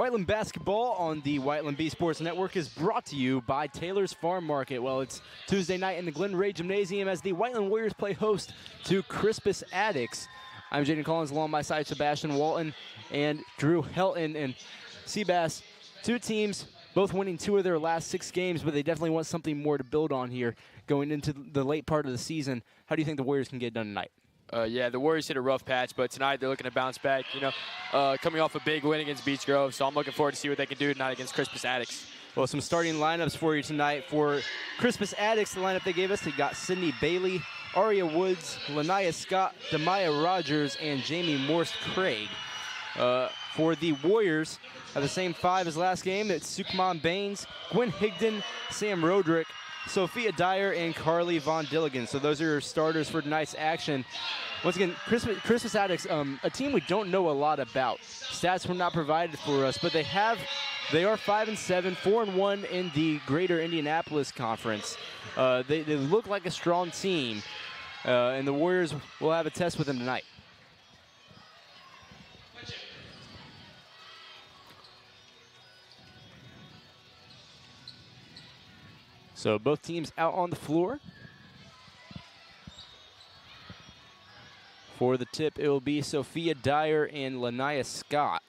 Whiteland Basketball on the Whiteland B Sports Network is brought to you by Taylor's Farm Market. Well, it's Tuesday night in the Glenn Ray Gymnasium as the Whiteland Warriors play host to Crispus Attucks. I'm Jaden Collins along my side, Sebastian Walton and Drew Helton. And Seabass, two teams, both winning 2 of their last 6 games, but they definitely want something more to build on here going into the late part of the season. How do you think the Warriors can get it done tonight? Yeah, the Warriors hit a rough patch, but tonight they're looking to bounce back, coming off a big win against Beech Grove, so I'm looking forward to see what they can do tonight against Crispus Attucks. Well, some starting lineups for you tonight. For Crispus Attucks, the lineup they gave us, they got Sydney Bailey, Aria Woods, Lanaya Scott, Demaya Rogers, and Jamie Morse Craig. For the Warriors, have the same 5 as last game. It's Sukman Baines, Gwen Higdon, Sam Roderick, Sophia Dyer, and Carly Von Dilligan. So those are your starters for tonight's action. Once again, Crispus Attucks, a team we don't know a lot about. Stats were not provided for us, but they are 5-7, 4-1 in the Greater Indianapolis Conference. They look like a strong team, and the Warriors will have a test with them tonight. So both teams out on the floor. For the tip, it will be Sophia Dyer and Lanaya Scott.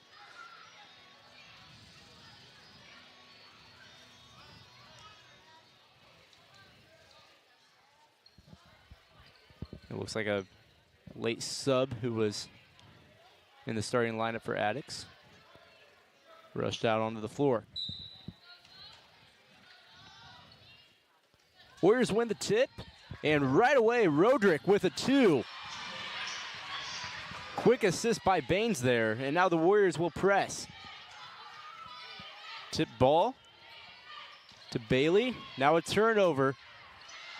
It looks like a late sub who was in the starting lineup for Attucks rushed out onto the floor. Warriors win the tip, and right away, Roderick with a 2. Quick assist by Baines there, and now the Warriors will press. Tip ball to Bailey. Now a turnover.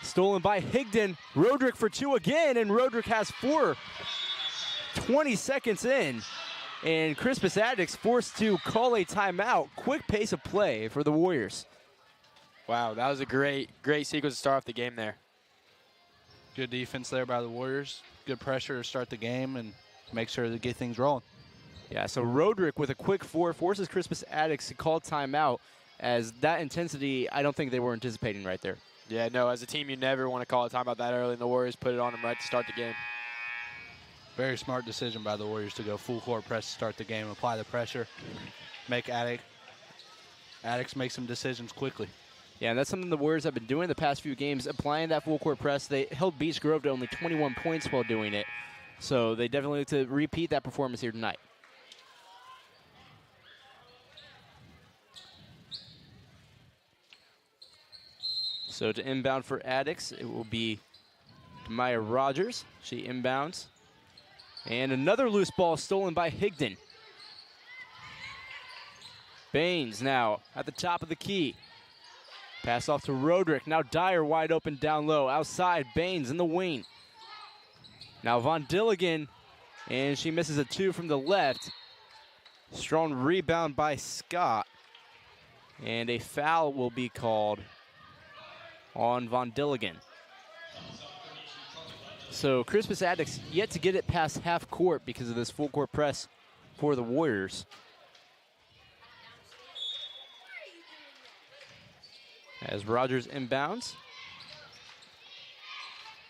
Stolen by Higdon. Roderick for 2 again, and Roderick has 4. 20 seconds in, and Crispus Attucks forced to call a timeout. Quick pace of play for the Warriors. Wow, that was a great sequence to start off the game there. Good defense there by the Warriors. Good pressure to start the game and make sure to get things rolling. Yeah, so Roderick with a quick 4 forces Crispus Attucks to call timeout, as that intensity I don't think they were anticipating right there. Yeah, no, as a team you never want to call a timeout that early, and the Warriors put it on them right to start the game. Very smart decision by the Warriors to go full court press to start the game, apply the pressure, make Attucks make some decisions quickly. Yeah, and that's something the Warriors have been doing the past few games, applying that full court press. They held Beech Grove to only 21 points while doing it. So they definitely need to repeat that performance here tonight. So to inbound for Attucks, it will be Maya Rogers. She inbounds. And another loose ball stolen by Higdon. Baines now at the top of the key. Pass off to Roderick. Now Dyer wide open down low. Outside, Baines in the wing. Now Von Dilligan, and she misses a 2 from the left. Strong rebound by Scott. And a foul will be called on Von Dilligan. So Crispus Attucks yet to get it past half court because of this full court press for the Warriors. As Rogers inbounds.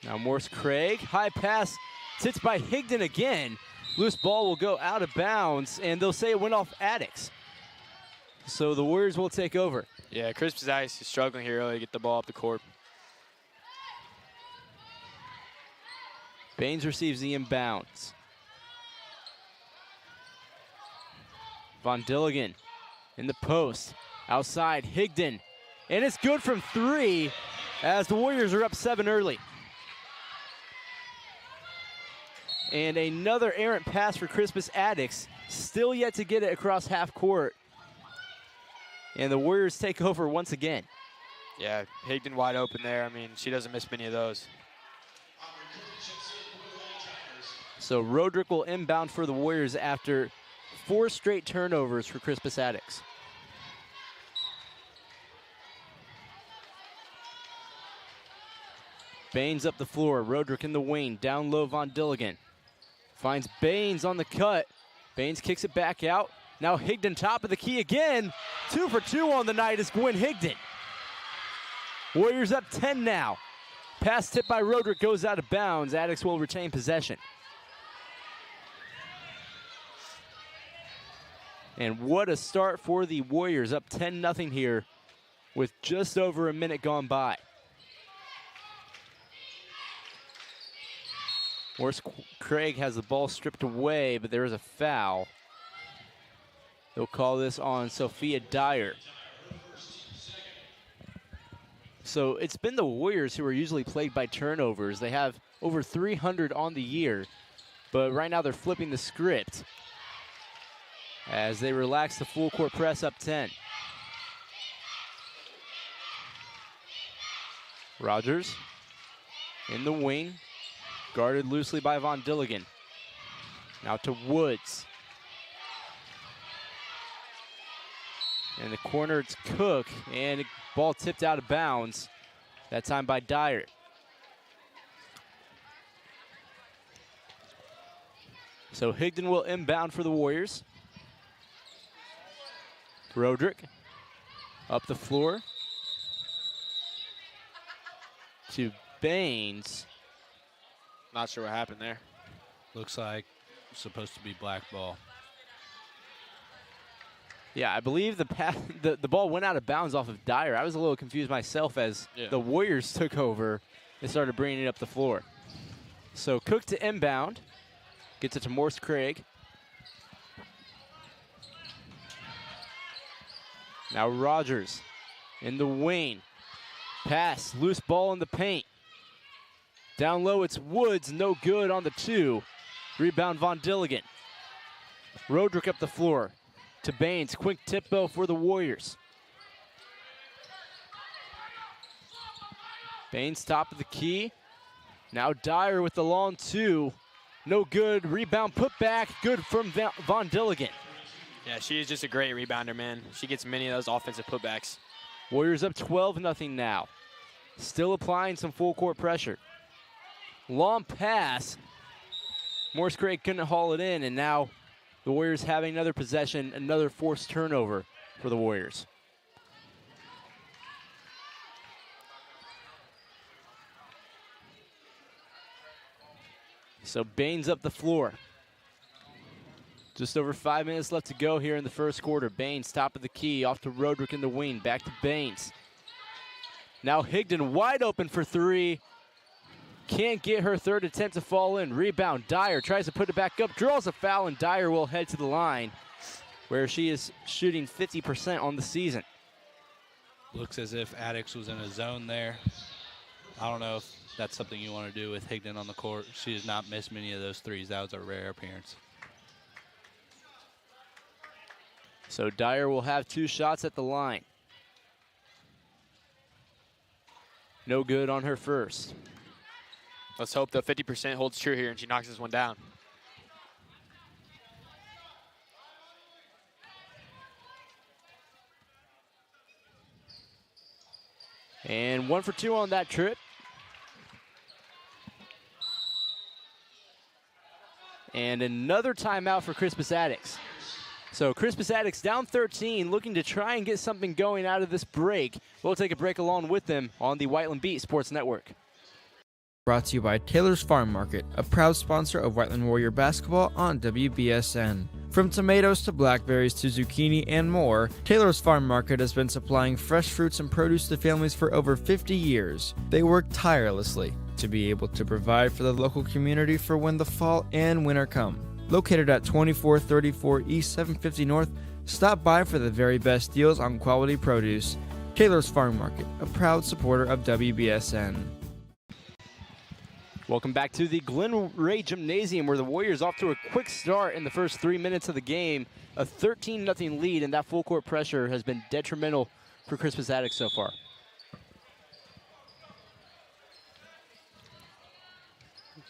Now Morse Craig, high pass, sits by Higdon again. Loose ball will go out of bounds, and they'll say it went off Attucks. So the Warriors will take over. Yeah, Crispus Attucks is struggling here early to get the ball up the court. Baines receives the inbounds. Von Dilligan in the post. Outside, Higdon. And it's good from 3 as the Warriors are up 7 early. And another errant pass for Crispus Attucks. Still yet to get it across half court. And the Warriors take over once again. Yeah, Higdon wide open there. I mean, she doesn't miss many of those. So Roderick will inbound for the Warriors after 4 straight turnovers for Crispus Attucks. Baines up the floor. Roderick in the wing. Down low, Von Dilligan. Finds Baines on the cut. Baines kicks it back out. Now Higdon top of the key again. 2 for 2 on the night is Gwen Higdon. Warriors up 10 now. Pass tipped by Roderick goes out of bounds. Attucks will retain possession. And what a start for the Warriors, up 10-0 here with just over a minute gone by. Morris Craig has the ball stripped away, but there is a foul. They'll call this on Sophia Dyer. So it's been the Warriors who are usually plagued by turnovers. They have over 300 on the year, but right now they're flipping the script as they relax the full court press, up 10. Rogers in the wing, guarded loosely by Von Dilligan. Now to Woods. In the corner, it's Cook, and the ball tipped out of bounds, that time by Dyer. So Higdon will inbound for the Warriors. Roderick up the floor to Baines. Not sure what happened there. Looks like it's supposed to be black ball. Yeah, I believe the ball went out of bounds off of Dyer. I was a little confused myself as the Warriors took over and started bringing it up the floor. So Cook to inbound, gets it to Morse Craig. Now Rogers in the wing. Pass, loose ball in the paint. Down low, it's Woods, no good on the 2. Rebound, Von Dilligan. Roderick up the floor to Baines. Quick tip-o for the Warriors. Baines top of the key. Now Dyer with the long 2. No good. Rebound put back. Good from Von Dilligan. Yeah, she is just a great rebounder, man. She gets many of those offensive putbacks. Warriors up 12-0 now. Still applying some full court pressure. Long pass. Morse Craig couldn't haul it in, and now the Warriors having another possession, another forced turnover for the Warriors. So Baines up the floor. Just over 5 minutes left to go here in the first quarter. Baines top of the key, off to Roderick in the wing, back to Baines. Now Higdon wide open for 3. Can't get her third attempt to fall in. Rebound, Dyer tries to put it back up, draws a foul, and Dyer will head to the line where she is shooting 50% on the season. Looks as if Attucks was in a zone there. I don't know if that's something you want to do with Higdon on the court. She has not missed many of those threes. That was a rare appearance. So Dyer will have 2 shots at the line. No good on her first. Let's hope the 50% holds true here and she knocks this one down. And 1 for 2 on that trip. And another timeout for Crispus Attucks. So Crispus Attucks down 13, looking to try and get something going out of this break. We'll take a break along with them on the Whiteland Beat Sports Network. Brought to you by Taylor's Farm Market, a proud sponsor of Whiteland Warrior Basketball on WBSN. From tomatoes to blackberries to zucchini and more, Taylor's Farm Market has been supplying fresh fruits and produce to families for over 50 years. They work tirelessly to be able to provide for the local community for when the fall and winter come. Located at 2434 East 750 North, stop by for the very best deals on quality produce. Taylor's Farm Market, a proud supporter of WBSN. Welcome back to the Glenn Ray Gymnasium, where the Warriors off to a quick start in the first 3 minutes of the game. A 13-0 lead, and that full court pressure has been detrimental for Crispus Attucks so far.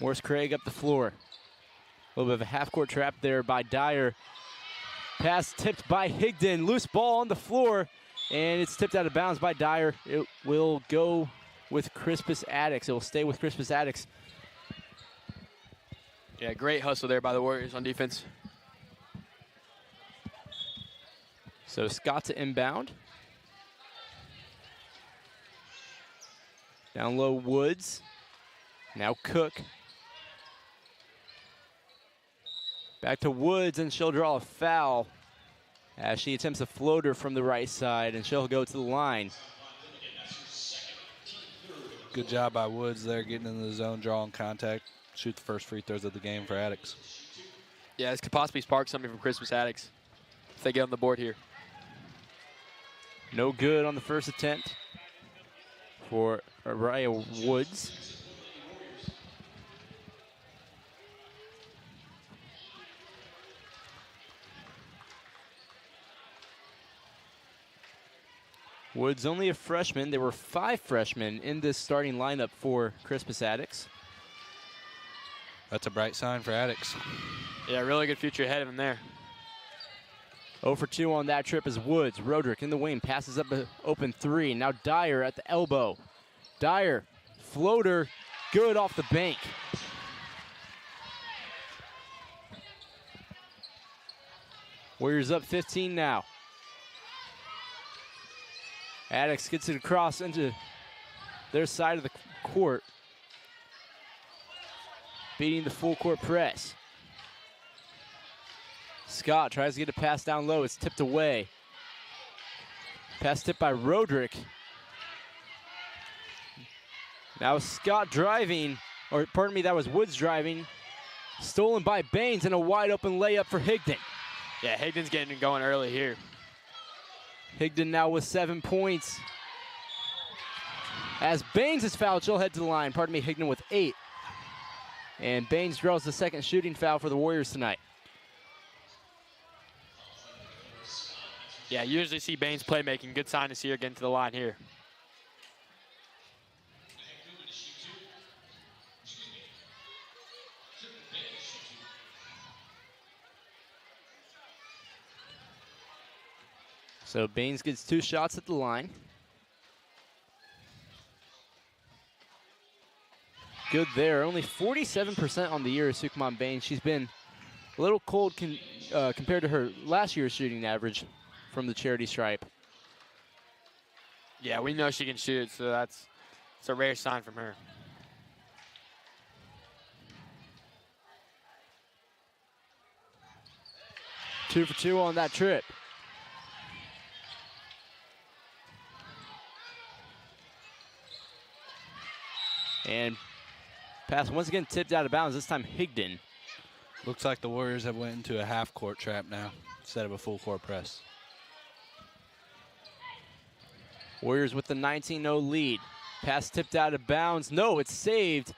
Morris Craig up the floor. A little bit of a half-court trap there by Dyer. Pass tipped by Higdon. Loose ball on the floor, and it's tipped out of bounds by Dyer. It will go with Crispus Attucks. It will stay with Crispus Attucks. Yeah, great hustle there by the Warriors on defense. So Scott to inbound. Down low, Woods. Now Cook. Back to Woods, and she'll draw a foul as she attempts a floater from the right side, and she'll go to the line. Good job by Woods there, getting in the zone, drawing contact, shoot the first free throws of the game for Attucks. Yeah, this could possibly spark something from Crispus Attucks if they get on the board here. No good on the first attempt for Araya Woods. Woods only a freshman. There were 5 freshmen in this starting lineup for Crispus Attucks. That's a bright sign for Attucks. Yeah, really good future ahead of him there. 0 for 2 on that trip is Woods. Roderick in the wing, passes up an open 3. Now Dyer at the elbow. Dyer, floater, good off the bank. Warriors up 15 now. Attucks gets it across into their side of the court, beating the full court press. Scott tries to get a pass down low. It's tipped away. Pass tipped by Roderick. Now Scott driving, or pardon me, that was Woods driving. Stolen by Baines, and a wide open layup for Higdon. Yeah, Higdon's getting it going early here. Higdon now with 7 points. As Baines is fouled, she'll head to the line. Pardon me, Higdon with 8. And Baines draws the second shooting foul for the Warriors tonight. Yeah, you usually see Baines playmaking. Good sign to see her getting to the line here. So Baines gets 2 shots at the line. Good there. Only 47% on the year is Sukuman Baines. She's been a little cold compared to her last year's shooting average from the charity stripe. Yeah, we know she can shoot, so it's a rare sign from her. Two for 2 on that trip. And pass once again tipped out of bounds, this time Higdon. Looks like the Warriors have went into a half-court trap now instead of a full-court press. Warriors with the 19-0 lead. Pass tipped out of bounds. No, it's saved.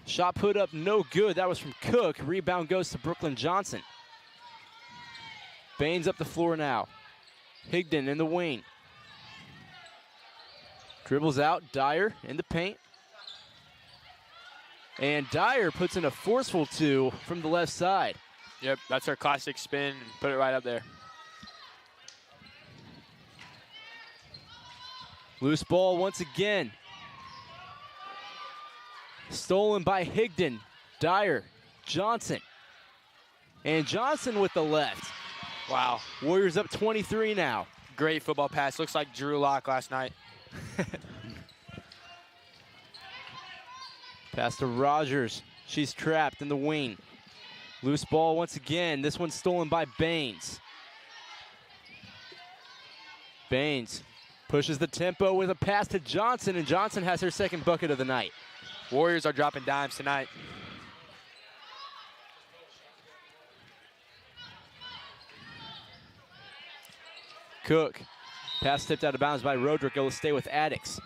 Shot put up, no good. That was from Cook. Rebound goes to Brooklyn Johnson. Baines up the floor now. Higdon in the wing. Dribbles out, Dyer in the paint. And Dyer puts in a forceful 2 from the left side. Yep, that's her classic spin. Put it right up there. Loose ball once again. Stolen by Higdon. Dyer, Johnson. And Johnson with the left. Wow. Warriors up 23 now. Great football pass. Looks like Drew Lock last night. Pass to Rogers. She's trapped in the wing. Loose ball once again. This one's stolen by Baines. Baines pushes the tempo with a pass to Johnson, and Johnson has her second bucket of the night. Warriors are dropping dimes tonight. Cook. Pass tipped out of bounds by Roderick. It'll stay with Attucks.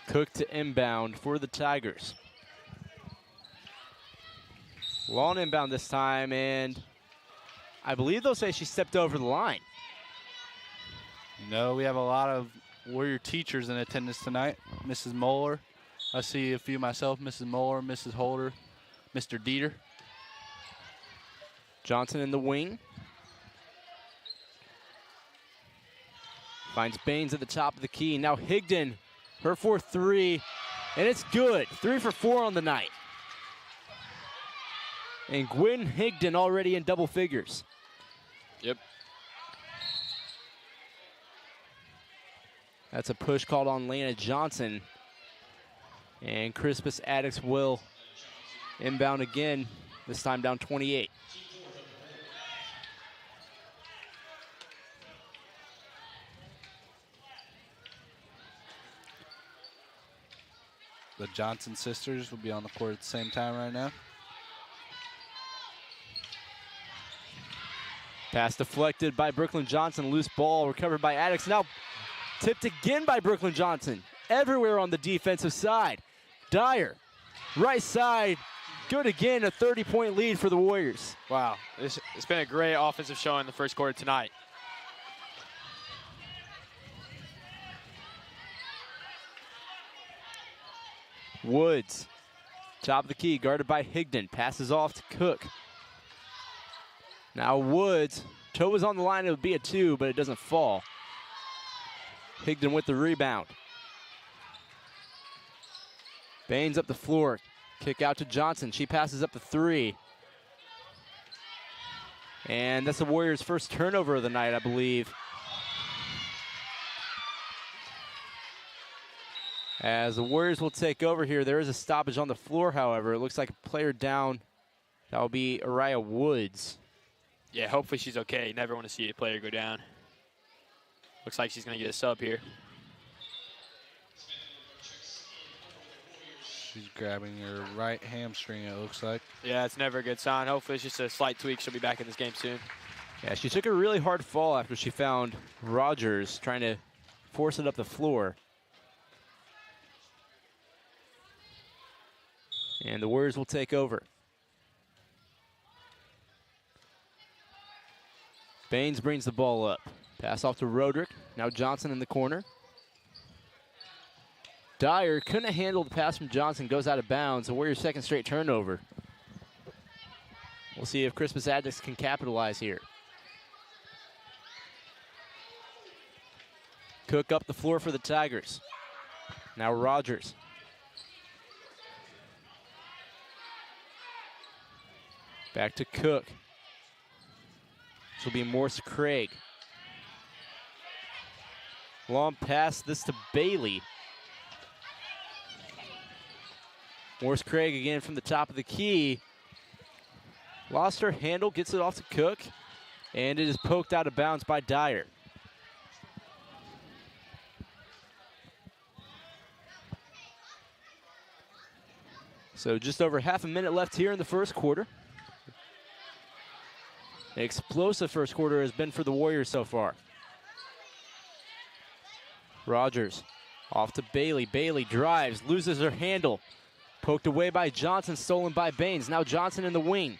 Cook to inbound for the Tigers. Long inbound this time, and I believe they'll say she stepped over the line. No, we have a lot of Warrior teachers in attendance tonight. Mrs. Moeller. I see a few myself, Mrs. Moeller, Mrs. Holder, Mr. Dieter. Johnson in the wing. Finds Baines at the top of the key. Now Higdon, her 4-3, And it's good. 3 for 4 on the night. And Gwen Higdon already in double figures. Yep. That's a push called on Lana Johnson. And Crispus Attucks will inbound again, this time down 28. The Johnson sisters will be on the court at the same time right now. Pass deflected by Brooklyn Johnson. Loose ball recovered by Attucks. Now tipped again by Brooklyn Johnson. Everywhere on the defensive side. Dyer, right side, good again. A 30-point lead for the Warriors. Wow, it's been a great offensive showing in the first quarter tonight. Woods, top of the key, guarded by Higdon. Passes off to Cook. Now Woods, toe was on the line, it would be a 2, but it doesn't fall. Higdon with the rebound. Baines up the floor, kick out to Johnson. She passes up the 3. And that's the Warriors' first turnover of the night, I believe. As the Warriors will take over here, there is a stoppage on the floor, however. It looks like a player down. That will be Araya Woods. Yeah, hopefully she's okay. You never want to see a player go down. Looks like she's going to get a sub here. She's grabbing her right hamstring, it looks like. Yeah, it's never a good sign. Hopefully it's just a slight tweak. She'll be back in this game soon. Yeah, she took a really hard fall after she found Rogers trying to force it up the floor. And the Warriors will take over. Baines brings the ball up. Pass off to Roderick. Now Johnson in the corner. Dyer couldn't handle the pass from Johnson, goes out of bounds. The Warriors' second straight turnover. We'll see if Crispus Attucks can capitalize here. Cook up the floor for the Tigers. Now Rogers. Back to Cook. This will be Morse Craig. Long pass, this to Bailey. Morse Craig again from the top of the key. Lost her handle, gets it off to Cook, and it is poked out of bounds by Dyer. So just over half a minute left here in the first quarter. An explosive first quarter has been for the Warriors so far. Rogers off to Bailey. Bailey drives, loses her handle. Poked away by Johnson, stolen by Baines. Now Johnson in the wing.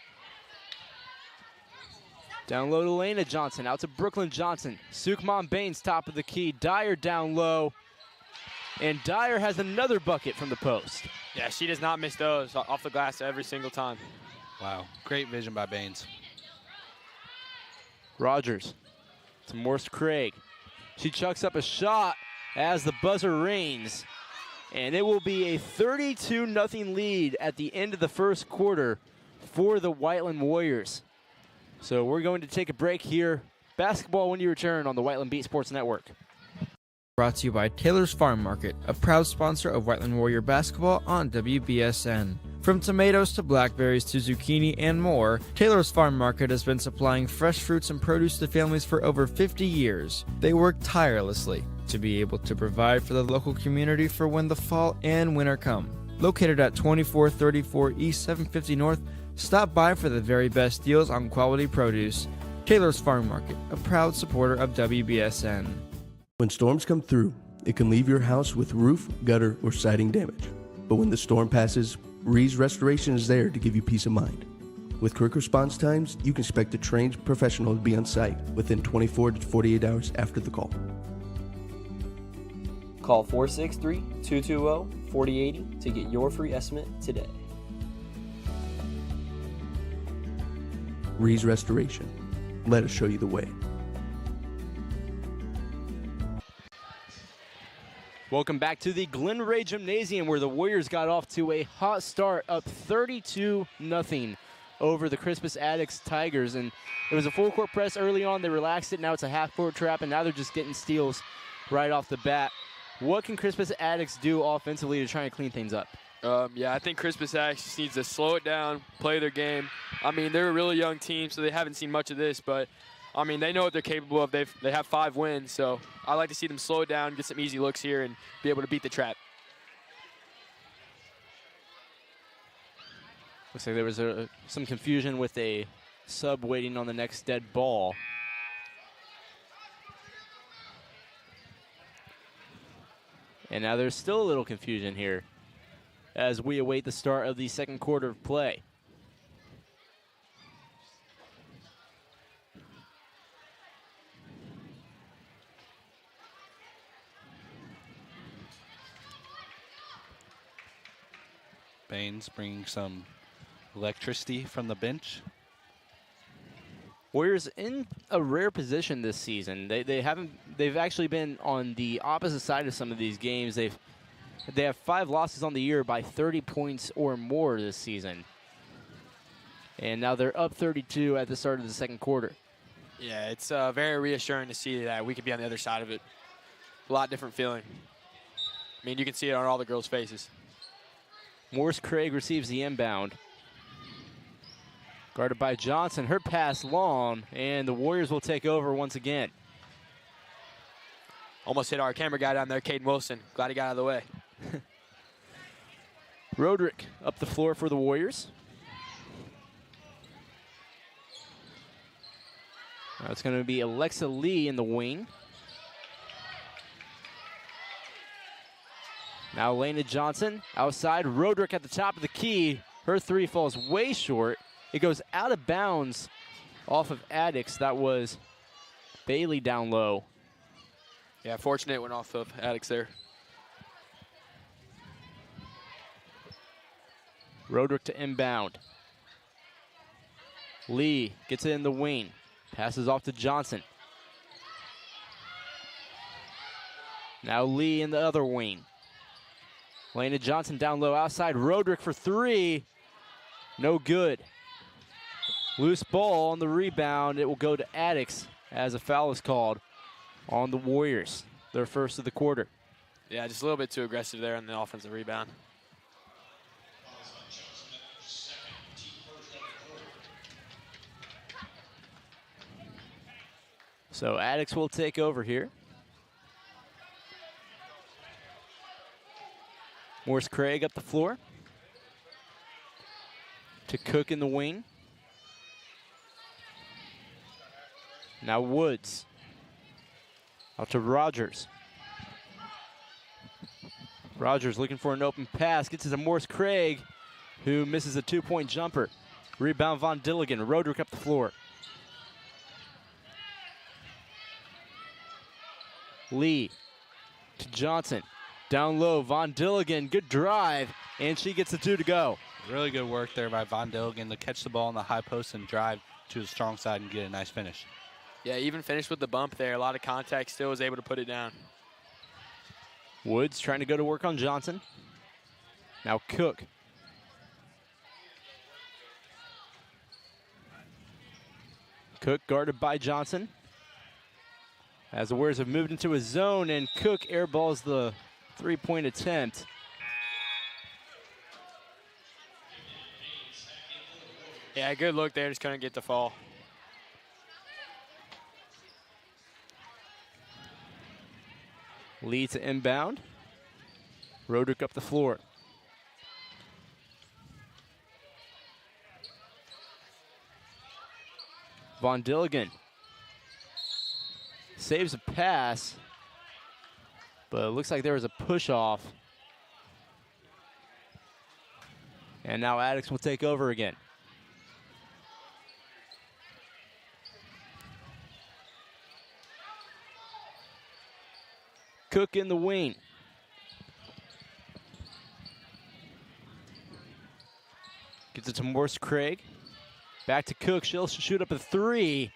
Down low to Lena Johnson, out to Brooklyn Johnson. Sukman Baines, top of the key. Dyer down low. And Dyer has another bucket from the post. Yeah, she does not miss those off the glass every single time. Wow, great vision by Baines. Rogers to Morse Craig. She chucks up a shot as the buzzer rings. And it will be a 32-0 lead at the end of the first quarter for the Whiteland Warriors. So we're going to take a break here. Basketball when you return on the Whiteland Beat Sports Network. Brought to you by Taylor's Farm Market, a proud sponsor of Whiteland Warrior Basketball on WBSN. From tomatoes to blackberries to zucchini and more, Taylor's Farm Market has been supplying fresh fruits and produce to families for over 50 years. They work tirelessly to be able to provide for the local community for when the fall and winter come. Located at 2434 East 750 North, stop by for the very best deals on quality produce. Taylor's Farm Market, a proud supporter of WBSN. When storms come through, it can leave your house with roof, gutter, or siding damage. But when the storm passes, Rees Restoration is there to give you peace of mind. With quick response times, you can expect a trained professional to be on site within 24 to 48 hours after the call. Call 463-220-4080 to get your free estimate today. Rees Restoration. Let us show you the way. Welcome back to the Glenn Ray Gymnasium, where the Warriors got off to a hot start, up 32-0 over the Crispus Attucks Tigers. And it was a full court press early on. They relaxed it. Now it's a half court trap, and now they're just getting steals right off the bat. What can Crispus Attucks do offensively to try and clean things up? I think Crispus Attucks needs to slow it down, play their game. I mean, they're a really young team, so they haven't seen much of this, but I mean, they know what they're capable of. They have 5 wins, so I like to see them slow it down, get some easy looks here, and be able to beat the trap. Looks like there was some confusion with a sub waiting on the next dead ball. And now there's still a little confusion here as we await the start of the second quarter of play. Baines bringing some electricity from the bench. Warriors in a rare position this season. They've actually been on the opposite side of some of these games. They have 5 losses on the year by 30 points or more this season. And now they're up 32 at the start of the second quarter. Yeah, it's very reassuring to see that we could be on the other side of it. A lot different feeling. I mean, you can see it on all the girls' faces. Morris Craig receives the inbound. Guarded by Johnson. Her pass long, and the Warriors will take over once again. Almost hit our camera guy down there, Caden Wilson. Glad he got out of the way. Roderick up the floor for the Warriors. Now it's going to be Alexa Lee in the wing. Now Lena Johnson outside. Roderick at the top of the key. Her 3 falls way short. It goes out of bounds off of Attucks. That was Bailey down low. Yeah, fortunate it went off of Attucks there. Roderick to inbound. Lee gets it in the wing. Passes off to Johnson. Now Lee in the other wing. Lena Johnson down low outside. Roderick for 3. No good. Loose ball on the rebound. It will go to Attucks as a foul is called on the Warriors. Their first of the quarter. Yeah, just a little bit too aggressive there on the offensive rebound. So Attucks will take over here. Morris Craig up the floor. To Cook in the wing. Now Woods. Out to Rogers. Rogers looking for an open pass. Gets it to Morris Craig, who misses a 2-point jumper. Rebound Von Dilligan. Roderick up the floor. Lee to Johnson. Down low, Von Dilligan, good drive, and she gets the 2 to go. Really good work there by Von Dilligan to catch the ball on the high post and drive to the strong side and get a nice finish. Yeah, even finished with the bump there. A lot of contact, still was able to put it down. Woods trying to go to work on Johnson. Now Cook. Cook guarded by Johnson. As the Warriors have moved into a zone, and Cook airballs the 3-point attempt. Yeah, good look there, just couldn't get the fall. Lee to inbound. Roderick up the floor. Von Dilligan saves a pass, but it looks like there was a push off. And now Attucks will take over again. Cook in the wing. Gets it to Morris Craig. Back to Cook. She'll shoot up a 3.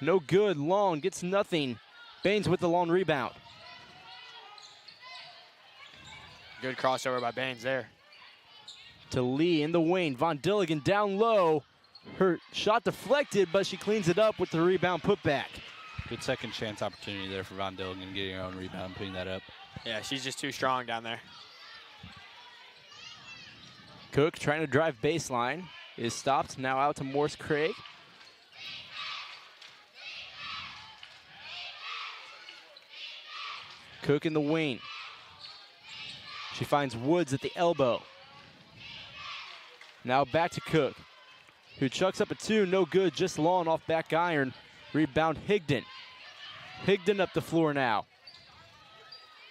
No good. Long gets nothing. Baines with the long rebound. Good crossover by Baines there. To Lee in the wing. Von Dilligan down low. Her shot deflected, but she cleans it up with the rebound putback. Good second chance opportunity there for Von Dilligan, getting her own rebound and putting that up. Yeah, she's just too strong down there. Cook trying to drive baseline. Is stopped. Now out to Morse Craig. Cook in the wing. She finds Woods at the elbow. Now back to Cook, who chucks up a two, no good, just long off back iron. Rebound Higdon. Higdon up the floor now.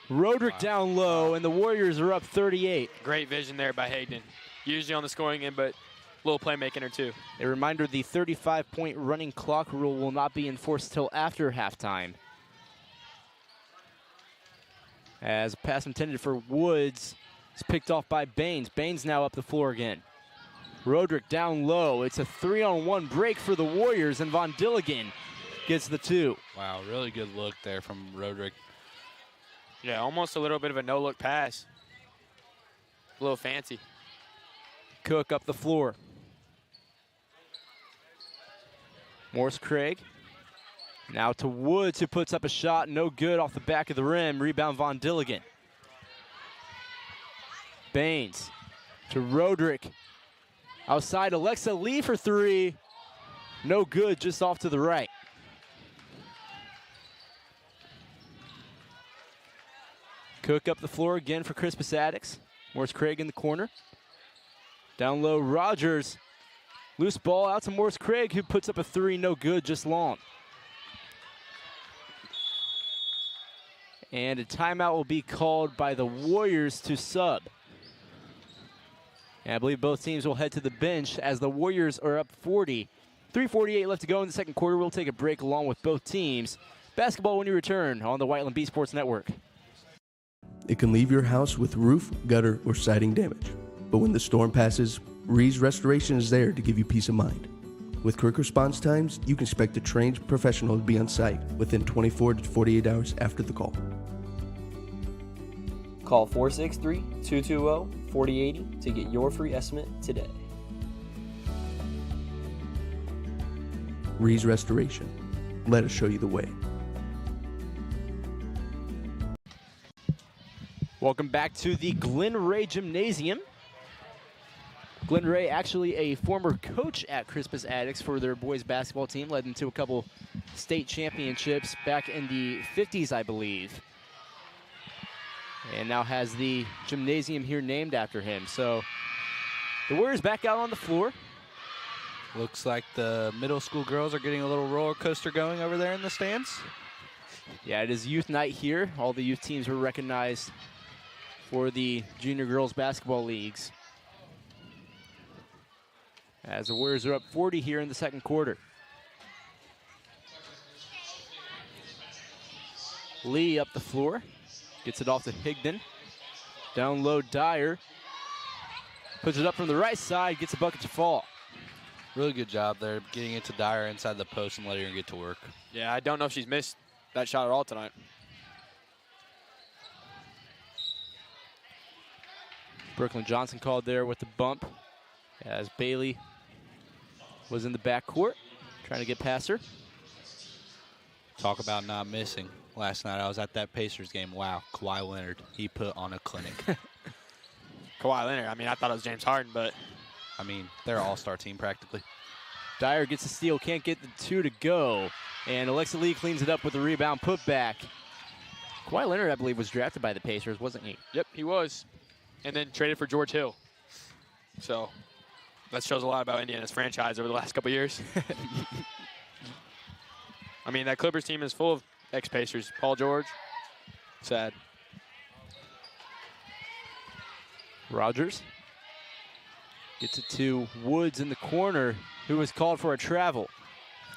Roderick down low, and the Warriors are up 38. Great vision there by Higdon. Usually on the scoring end, but a little playmaking her too. A reminder, the 35-point running clock rule will not be enforced till after halftime. As a pass intended for Woods, it's picked off by Baines. Baines now up the floor again. Roderick down low. It's a 3-on-1 break for the Warriors, and Von Dilligan gets the two. Wow, really good look there from Roderick. Yeah, almost a little bit of a no-look pass. A little fancy. Cook up the floor. Morse Craig. Now to Woods, who puts up a shot, no good off the back of the rim. Rebound Von Dilligan. Baines to Roderick. Outside, Alexa Lee for three. No good, just off to the right. Cook up the floor again for Crispus Attucks. Morse Craig in the corner. Down low, Rogers. Loose ball out to Morse Craig, who puts up a three, no good, just long. And a timeout will be called by the Warriors to sub. And I believe both teams will head to the bench as the Warriors are up 40. 3:48 left to go in the second quarter. We'll take a break along with both teams. Basketball when you return on the Whiteland B Sports Network. It can leave your house with roof, gutter, or siding damage. But when the storm passes, Rees Restoration is there to give you peace of mind. With quick response times, you can expect a trained professional to be on site within 24 to 48 hours after the call. Call 463-220-4080 to get your free estimate today. Rees Restoration. Let us show you the way. Welcome back to the Glenn Ray Gymnasium. Glenn Ray, actually a former coach at Crispus Attucks for their boys basketball team, led them to a couple state championships back in the 50s, I believe. And now has the gymnasium here named after him. So the Warriors back out on the floor. Looks like the middle school girls are getting a little roller coaster going over there in the stands. Yeah, it is youth night here. All the youth teams were recognized for the junior girls basketball leagues. As the Warriors are up 40 here in the second quarter. Lee up the floor. Gets it off to Higdon. Down low, Dyer. Puts it up from the right side, gets a bucket to fall. Really good job there, getting it to Dyer inside the post and letting her get to work. Yeah, I don't know if she's missed that shot at all tonight. Brooklyn Johnson called there with the bump as Bailey was in the backcourt trying to get past her. Talk about not missing. Last night I was at that Pacers game. Wow, Kawhi Leonard, he put on a clinic. Kawhi Leonard, I mean, I thought it was James Harden, but I mean, they're an all-star team practically. Dyer gets a steal, can't get the two to go. And Alexa Lee cleans it up with a rebound putback. Kawhi Leonard, I believe, was drafted by the Pacers, wasn't he? Yep, he was. And then traded for George Hill. So that shows a lot about Indiana's franchise over the last couple years. I mean, that Clippers team is full of ex-Pacers. Paul George, sad. Rogers gets it to Woods in the corner, who was called for a travel.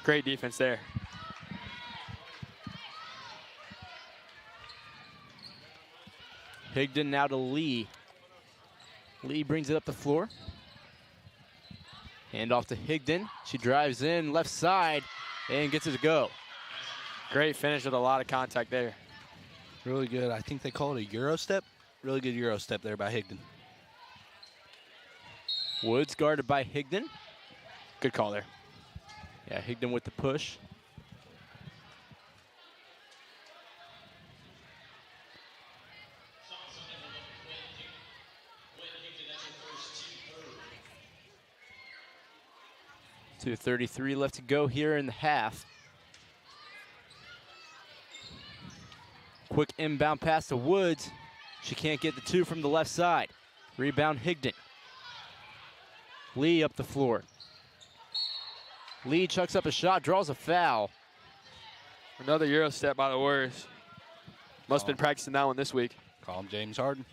Great defense there. Higdon now to Lee. Lee brings it up the floor. Hand off to Higdon. She drives in left side and gets it to go. Great finish with a lot of contact there. Really good. I think they call it a Euro step. Really good Euro step there by Higdon. Woods guarded by Higdon. Good call there. Yeah, Higdon with the push. .233 left to go here in the half. Quick inbound pass to Woods. She can't get the two from the left side. Rebound Higdon. Lee up the floor. Lee chucks up a shot, draws a foul. Another Euro step by the Warriors. Must have been practicing that one this week. Call him James Harden.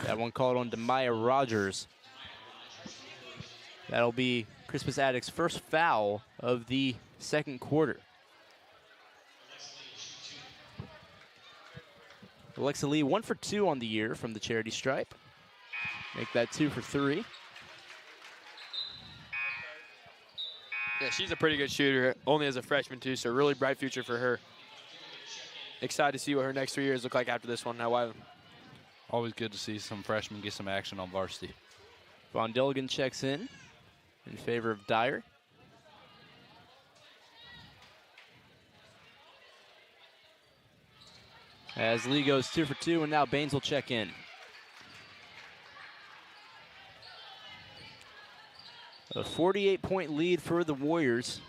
That one called on Demaya Rogers. That'll be Crispus Attucks' first foul of the second quarter. Alexa Lee 1 for 2 on the year from the charity stripe. Make that 2 for 3. Yeah, she's a pretty good shooter, only as a freshman too, so really bright future for her. Excited to see what her next 3 years look like after this one at Whiteland. Always good to see some freshmen get some action on varsity. Von Dilligan checks in favor of Dyer. As Lee goes 2 for 2, and now Baines will check in. A 48-point lead for the Warriors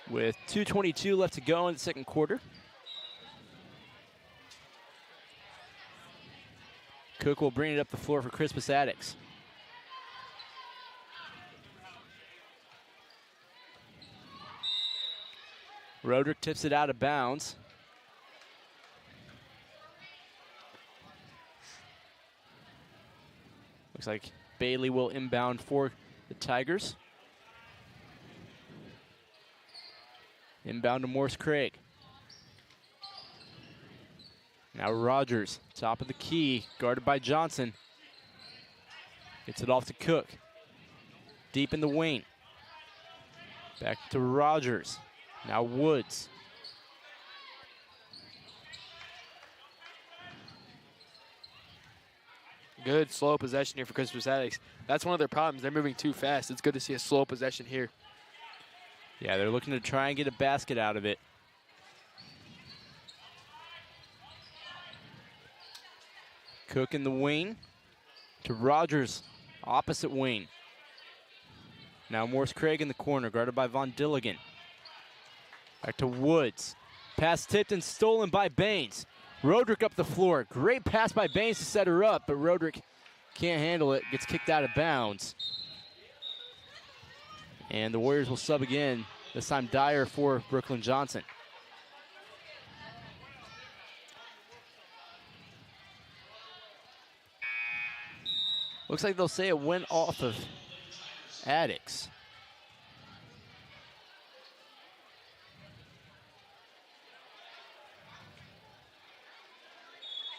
with 2:22 left to go in the second quarter. Cook will bring it up the floor for Crispus Attucks. Roderick tips it out of bounds. Looks like Bailey will inbound for the Tigers. Inbound to Morse Craig. Now Rogers, top of the key, guarded by Johnson. Gets it off to Cook. Deep in the wing. Back to Rogers. Now Woods. Good slow possession here for Crispus Attucks. That's one of their problems. They're moving too fast. It's good to see a slow possession here. Yeah, they're looking to try and get a basket out of it. Cook in the wing to Rogers, opposite wing. Now Morse Craig in the corner, guarded by Von Dilligan. Back to Woods. Pass tipped and stolen by Baines. Roderick up the floor. Great pass by Baines to set her up, but Roderick can't handle it. Gets kicked out of bounds. And the Warriors will sub again. This time Dyer for Brooklyn Johnson. Looks like they'll say it went off of Attucks.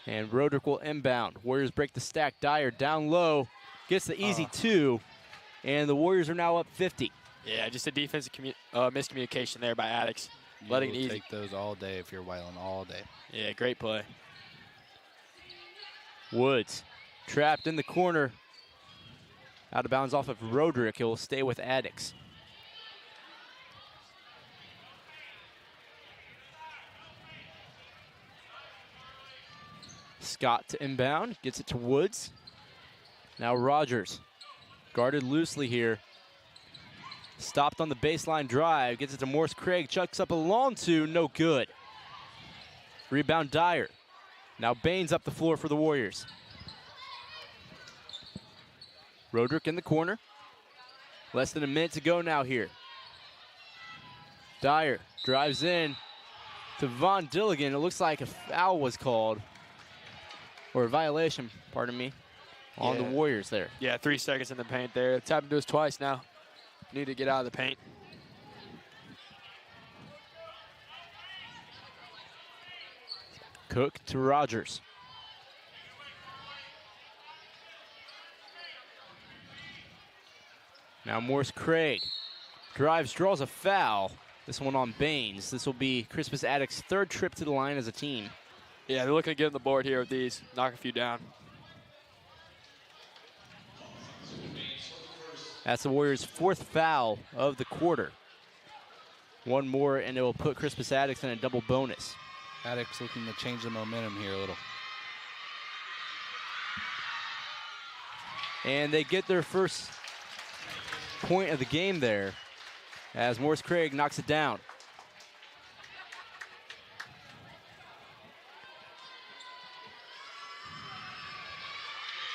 And Roderick will inbound. Warriors break the stack. Dyer down low. Gets the easy 2. And the Warriors are now up 50. Yeah, just a defensive miscommunication there by Attucks. Letting it easy. Take those all day if you're Whiteland, all day. Yeah, great play. Woods trapped in the corner. Out of bounds off of Roderick. He'll stay with Attucks. Scott to inbound, gets it to Woods. Now Rogers, guarded loosely here. Stopped on the baseline drive, gets it to Morse Craig, chucks up a long 2, no good. Rebound Dyer. Now Baines up the floor for the Warriors. Roderick in the corner. Less than a minute to go now here. Dyer drives in to Von Dilligan. It looks like a foul was called. Or a violation, pardon me, on the Warriors there. Yeah, 3 seconds in the paint there. It's happened to us twice now. Need to get out of the paint. Cook to Rogers. Now Morse Craig drives, draws a foul. This one on Baines. This will be Crispus Attucks' 3rd trip to the line as a team. Yeah, they're looking to get on the board here with these, knock a few down. That's the Warriors' 4th foul of the quarter. One more, and it will put Crispus Attucks in a double bonus. Attucks looking to change the momentum here a little. And they get their first point of the game there as Morris Craig knocks it down.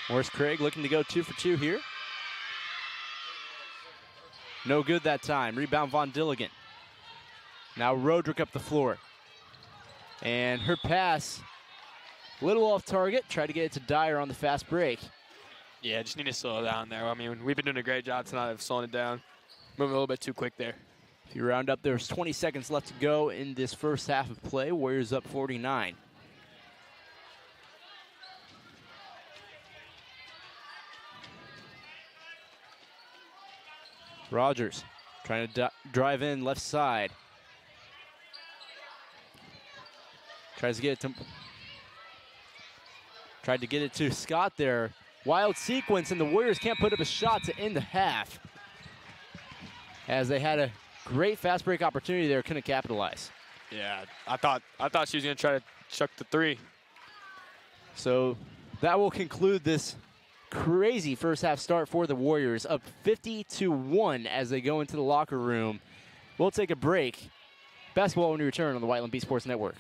Morris Craig looking to go 2 for 2 here. No good that time. Rebound Von Dilligan. Now Roderick up the floor. And her pass, a little off target. Tried to get it to Dyer on the fast break. Yeah, just need to slow it down there. I mean, we've been doing a great job tonight of slowing it down. Moving a little bit too quick there. If you round up, there's 20 seconds left to go in this first half of play. Warriors up 49. Rogers trying to drive in left side. Tried to get it to Scott there. Wild sequence, and the Warriors can't put up a shot to end the half, as they had a great fast break opportunity there, couldn't capitalize. Yeah, I thought she was going to try to chuck the 3. So that will conclude this crazy first half start for the Warriors, up 50-1 as they go into the locker room. We'll take a break. Basketball when we return on the Whiteland B Sports Network.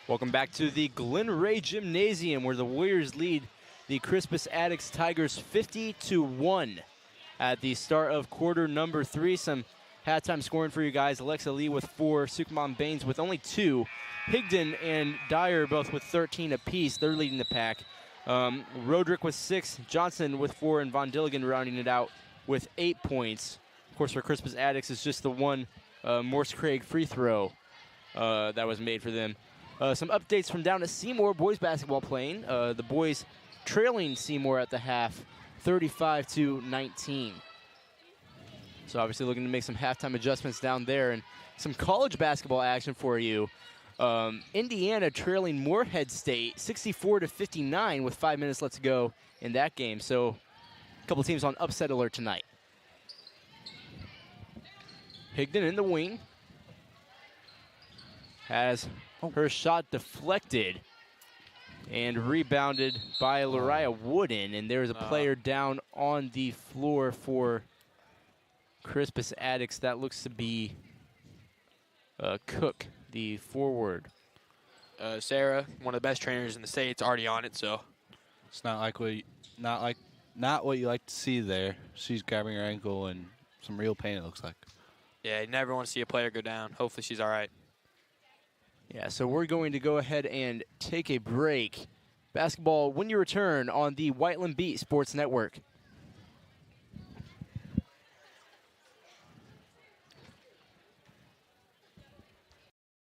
Welcome back to the Glenn Ray Gymnasium, where the Warriors lead the Crispus Attucks Tigers 50-1 at the start of quarter number 3. Some halftime scoring for you guys. Alexa Lee with 4, Sukuman Baines with only 2. Higdon and Dyer both with 13 apiece. They're leading the pack. Roderick with 6, Johnson with 4, and Von Dilligan rounding it out with 8 points. Of course, for Crispus Attucks, it's just the one Morse Craig free throw that was made for them. Some updates from down at Seymour, boys basketball playing. The boys trailing Seymour at the half, 35-19. So obviously looking to make some halftime adjustments down there. And some college basketball action for you. Indiana trailing Morehead State, 64-59 with 5 minutes left to go in that game. So a couple teams on upset alert tonight. Higdon in the wing. Has her shot deflected and rebounded by Lariah Wooden, and there's a player down on the floor for Crispus Attucks. That looks to be Cook, the forward. Sarah, one of the best trainers in the state's already on it, so It's not what you like to see there. She's grabbing her ankle and some real pain, it looks like. yeah, you never want to see a player go down. Hopefully she's all right. Yeah, so we're going to go ahead and take a break. Basketball when you return on the Whiteland Beat Sports Network.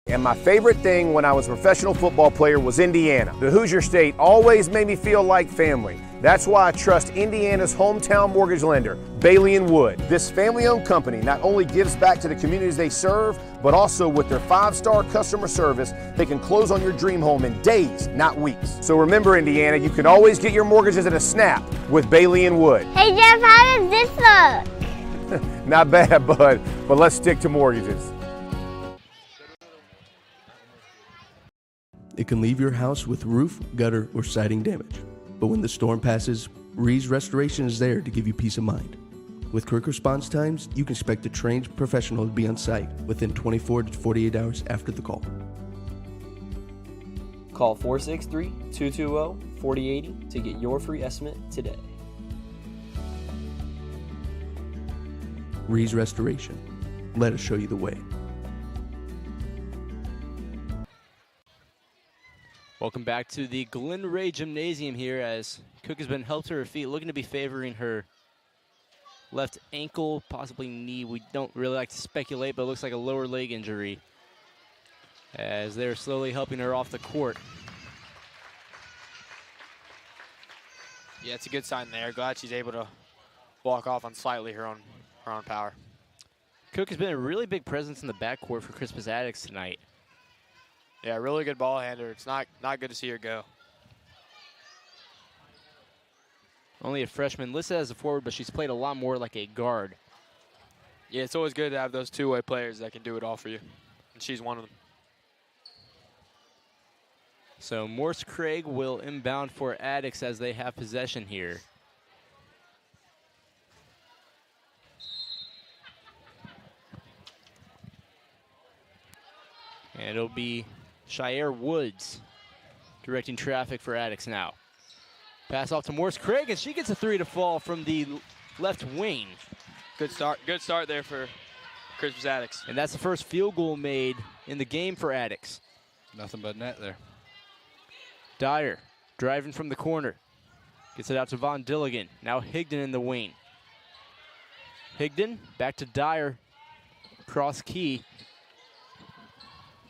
And my favorite thing when I was a professional football player was Indiana. The Hoosier State always made me feel like family. That's why I trust Indiana's hometown mortgage lender, Bailey & Wood. This family-owned company not only gives back to the communities they serve, but also with their 5-star customer service, they can close on your dream home in days, not weeks. So remember, Indiana, you can always get your mortgages at a snap with Bailey & Wood. Hey Jeff, how does this look? Not bad, bud, but let's stick to mortgages. It can leave your house with roof, gutter, or siding damage. But when the storm passes, Rees Restoration is there to give you peace of mind. With quick response times, you can expect a trained professional to be on site within 24 to 48 hours after the call. Call 463-220-4080 to get your free estimate today. Rees Restoration. Let us show you the way. Welcome back to the Glenn Ray Gymnasium here as Cook has been helped to her feet, looking to be favoring her left ankle, possibly knee. We don't really like to speculate, but it looks like a lower leg injury as they're slowly helping her off the court. Yeah, it's a good sign there. Glad she's able to walk off on slightly her own power. Cook has been a really big presence in the backcourt for Crispus Attucks tonight. Yeah, really good ball handler. It's not good to see her go. Only a freshman, listed as a forward, but she's played a lot more like a guard. Yeah, it's always good to have those two-way players that can do it all for you, and she's one of them. So Morse Craig will inbound for Attucks as they have possession here. And it'll be Shire Woods directing traffic for Attucks now. Pass off to Morse Craig, and she gets a three to fall from the left wing. Good start there for Crispus Attucks. And that's the first field goal made in the game for Attucks. Nothing but net there. Dyer driving from the corner. Gets it out to Von Dilligan. Now Higdon in the wing. Higdon back to Dyer. Cross key.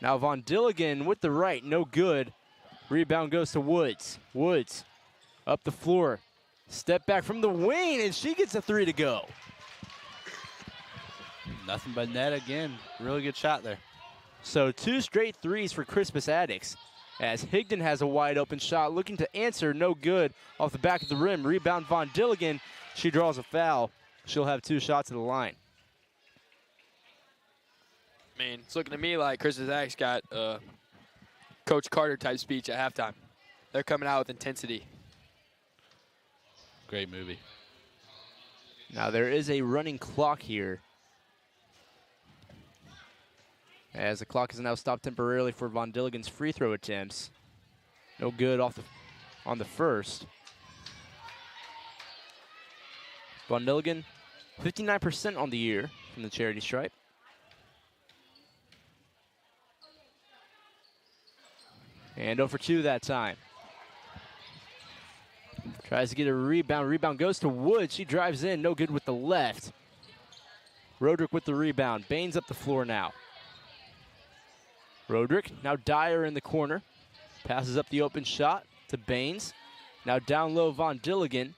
Now Von Dilligan with the right, no good. Rebound goes to Woods. Woods up the floor. Step back from the wing, and she gets a three to go. Nothing but net again. Really good shot there. So 2 straight threes for Crispus Attucks, as Higdon has a wide open shot looking to answer, no good off the back of the rim. Rebound Von Dilligan. She draws a foul. She'll have 2 shots at the line. I mean, it's looking to me like Crispus Attucks got Coach Carter type speech at halftime. They're coming out with intensity. Great movie. Now there is a running clock here, as the clock is now stopped temporarily for Von Dilligan's free throw attempts. No good on the first. Von Dilligan, 59% on the year from the charity stripe. And 0 for 2 that time. Tries to get a rebound. Rebound goes to Wood. She drives in. No good with the left. Roderick with the rebound. Baines up the floor now. Roderick, now Dyer in the corner. Passes up the open shot to Baines. Now down low, Von Dilligan.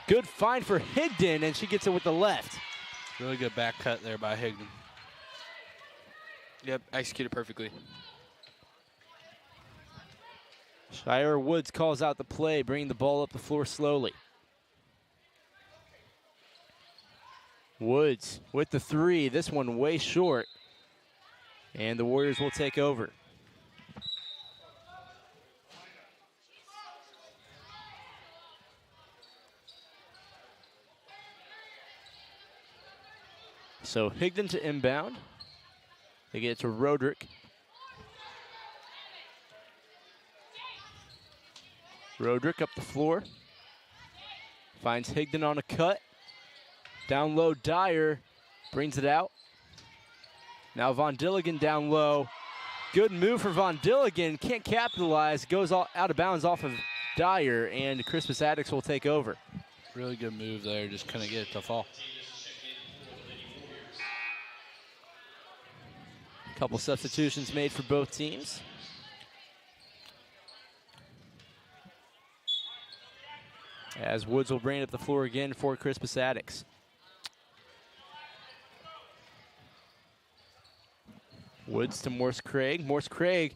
Good find for Higdon, and she gets it with the left. Really good back cut there by Higdon. Yep, executed perfectly. Shire Woods calls out the play, bringing the ball up the floor slowly. Woods with the three. This one way short. And the Warriors will take over. So Higdon to inbound. They get it to Roderick. Roderick up the floor. Finds Higdon on a cut. Down low, Dyer brings it out. Now Von Dilligan down low. Good move for Von Dilligan. Can't capitalize. Goes out of bounds off of Dyer, and Crispus Attucks will take over. Really good move there. Just couldn't get it to fall. Couple substitutions made for both teams. As Woods will bring it up the floor again for Crispus Attucks. Woods to Morse Craig. Morse Craig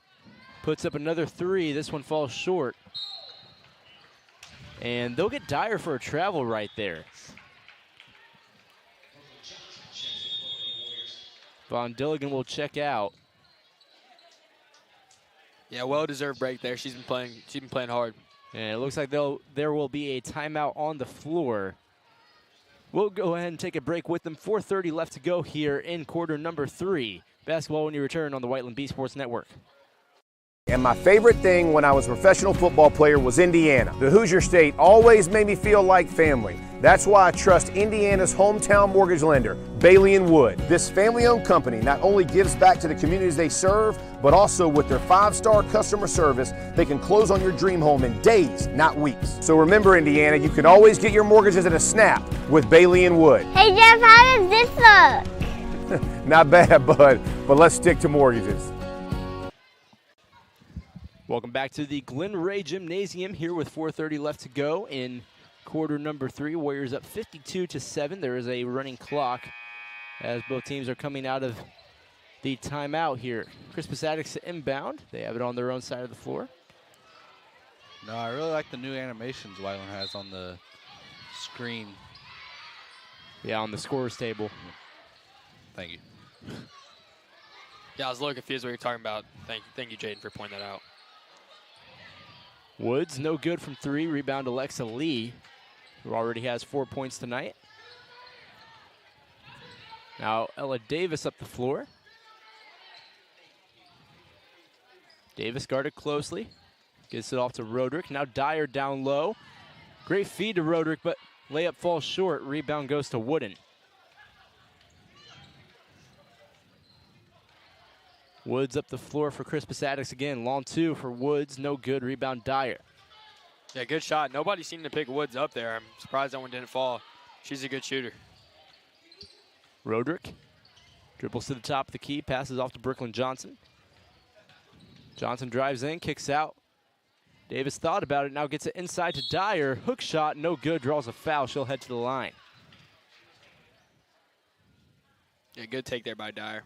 puts up another three. This one falls short. And they'll get Dyer for a travel right there. Von Dilligan will check out. Yeah, well-deserved break there. She's been playing hard. And it looks like there will be a timeout on the floor. We'll go ahead and take a break with them. 4:30 left to go here in quarter number 3. Basketball when you return on the Whiteland B Sports Network. And my favorite thing when I was a professional football player was Indiana. The Hoosier State always made me feel like family. That's why I trust Indiana's hometown mortgage lender, Bailey & Wood. This family-owned company not only gives back to the communities they serve, but also with their 5-star customer service, they can close on your dream home in days, not weeks. So remember, Indiana, you can always get your mortgages at a snap with Bailey & Wood. Hey Jeff, how does this look? Not bad, bud, but let's stick to mortgages. Welcome back to the Glenn Ray Gymnasium here with 4:30 left to go in quarter number 3. Warriors up 52-7. There is a running clock as both teams are coming out of the timeout here. Crispus Attucks inbound. They have it on their own side of the floor. No, I really like the new animations Whiteland has on the screen. Yeah, on the scorer's table. Thank you. Yeah, I was a little confused what you're talking about. Thank you, Jaden, for pointing that out. Woods, no good from 3. Rebound Alexa Lee, who already has 4 points tonight. Now Ella Davis up the floor. Davis guarded closely. Gets it off to Roderick. Now Dyer down low. Great feed to Roderick, but layup falls short. Rebound goes to Wooden. Woods up the floor for Crispus Attucks again. Long two for Woods. No good. Rebound Dyer. Yeah, good shot. Nobody seemed to pick Woods up there. I'm surprised that one didn't fall. She's a good shooter. Roderick dribbles to the top of the key. Passes off to Brooklyn Johnson. Johnson drives in. Kicks out. Davis thought about it. Now gets it inside to Dyer. Hook shot. No good. Draws a foul. She'll head to the line. Yeah, good take there by Dyer.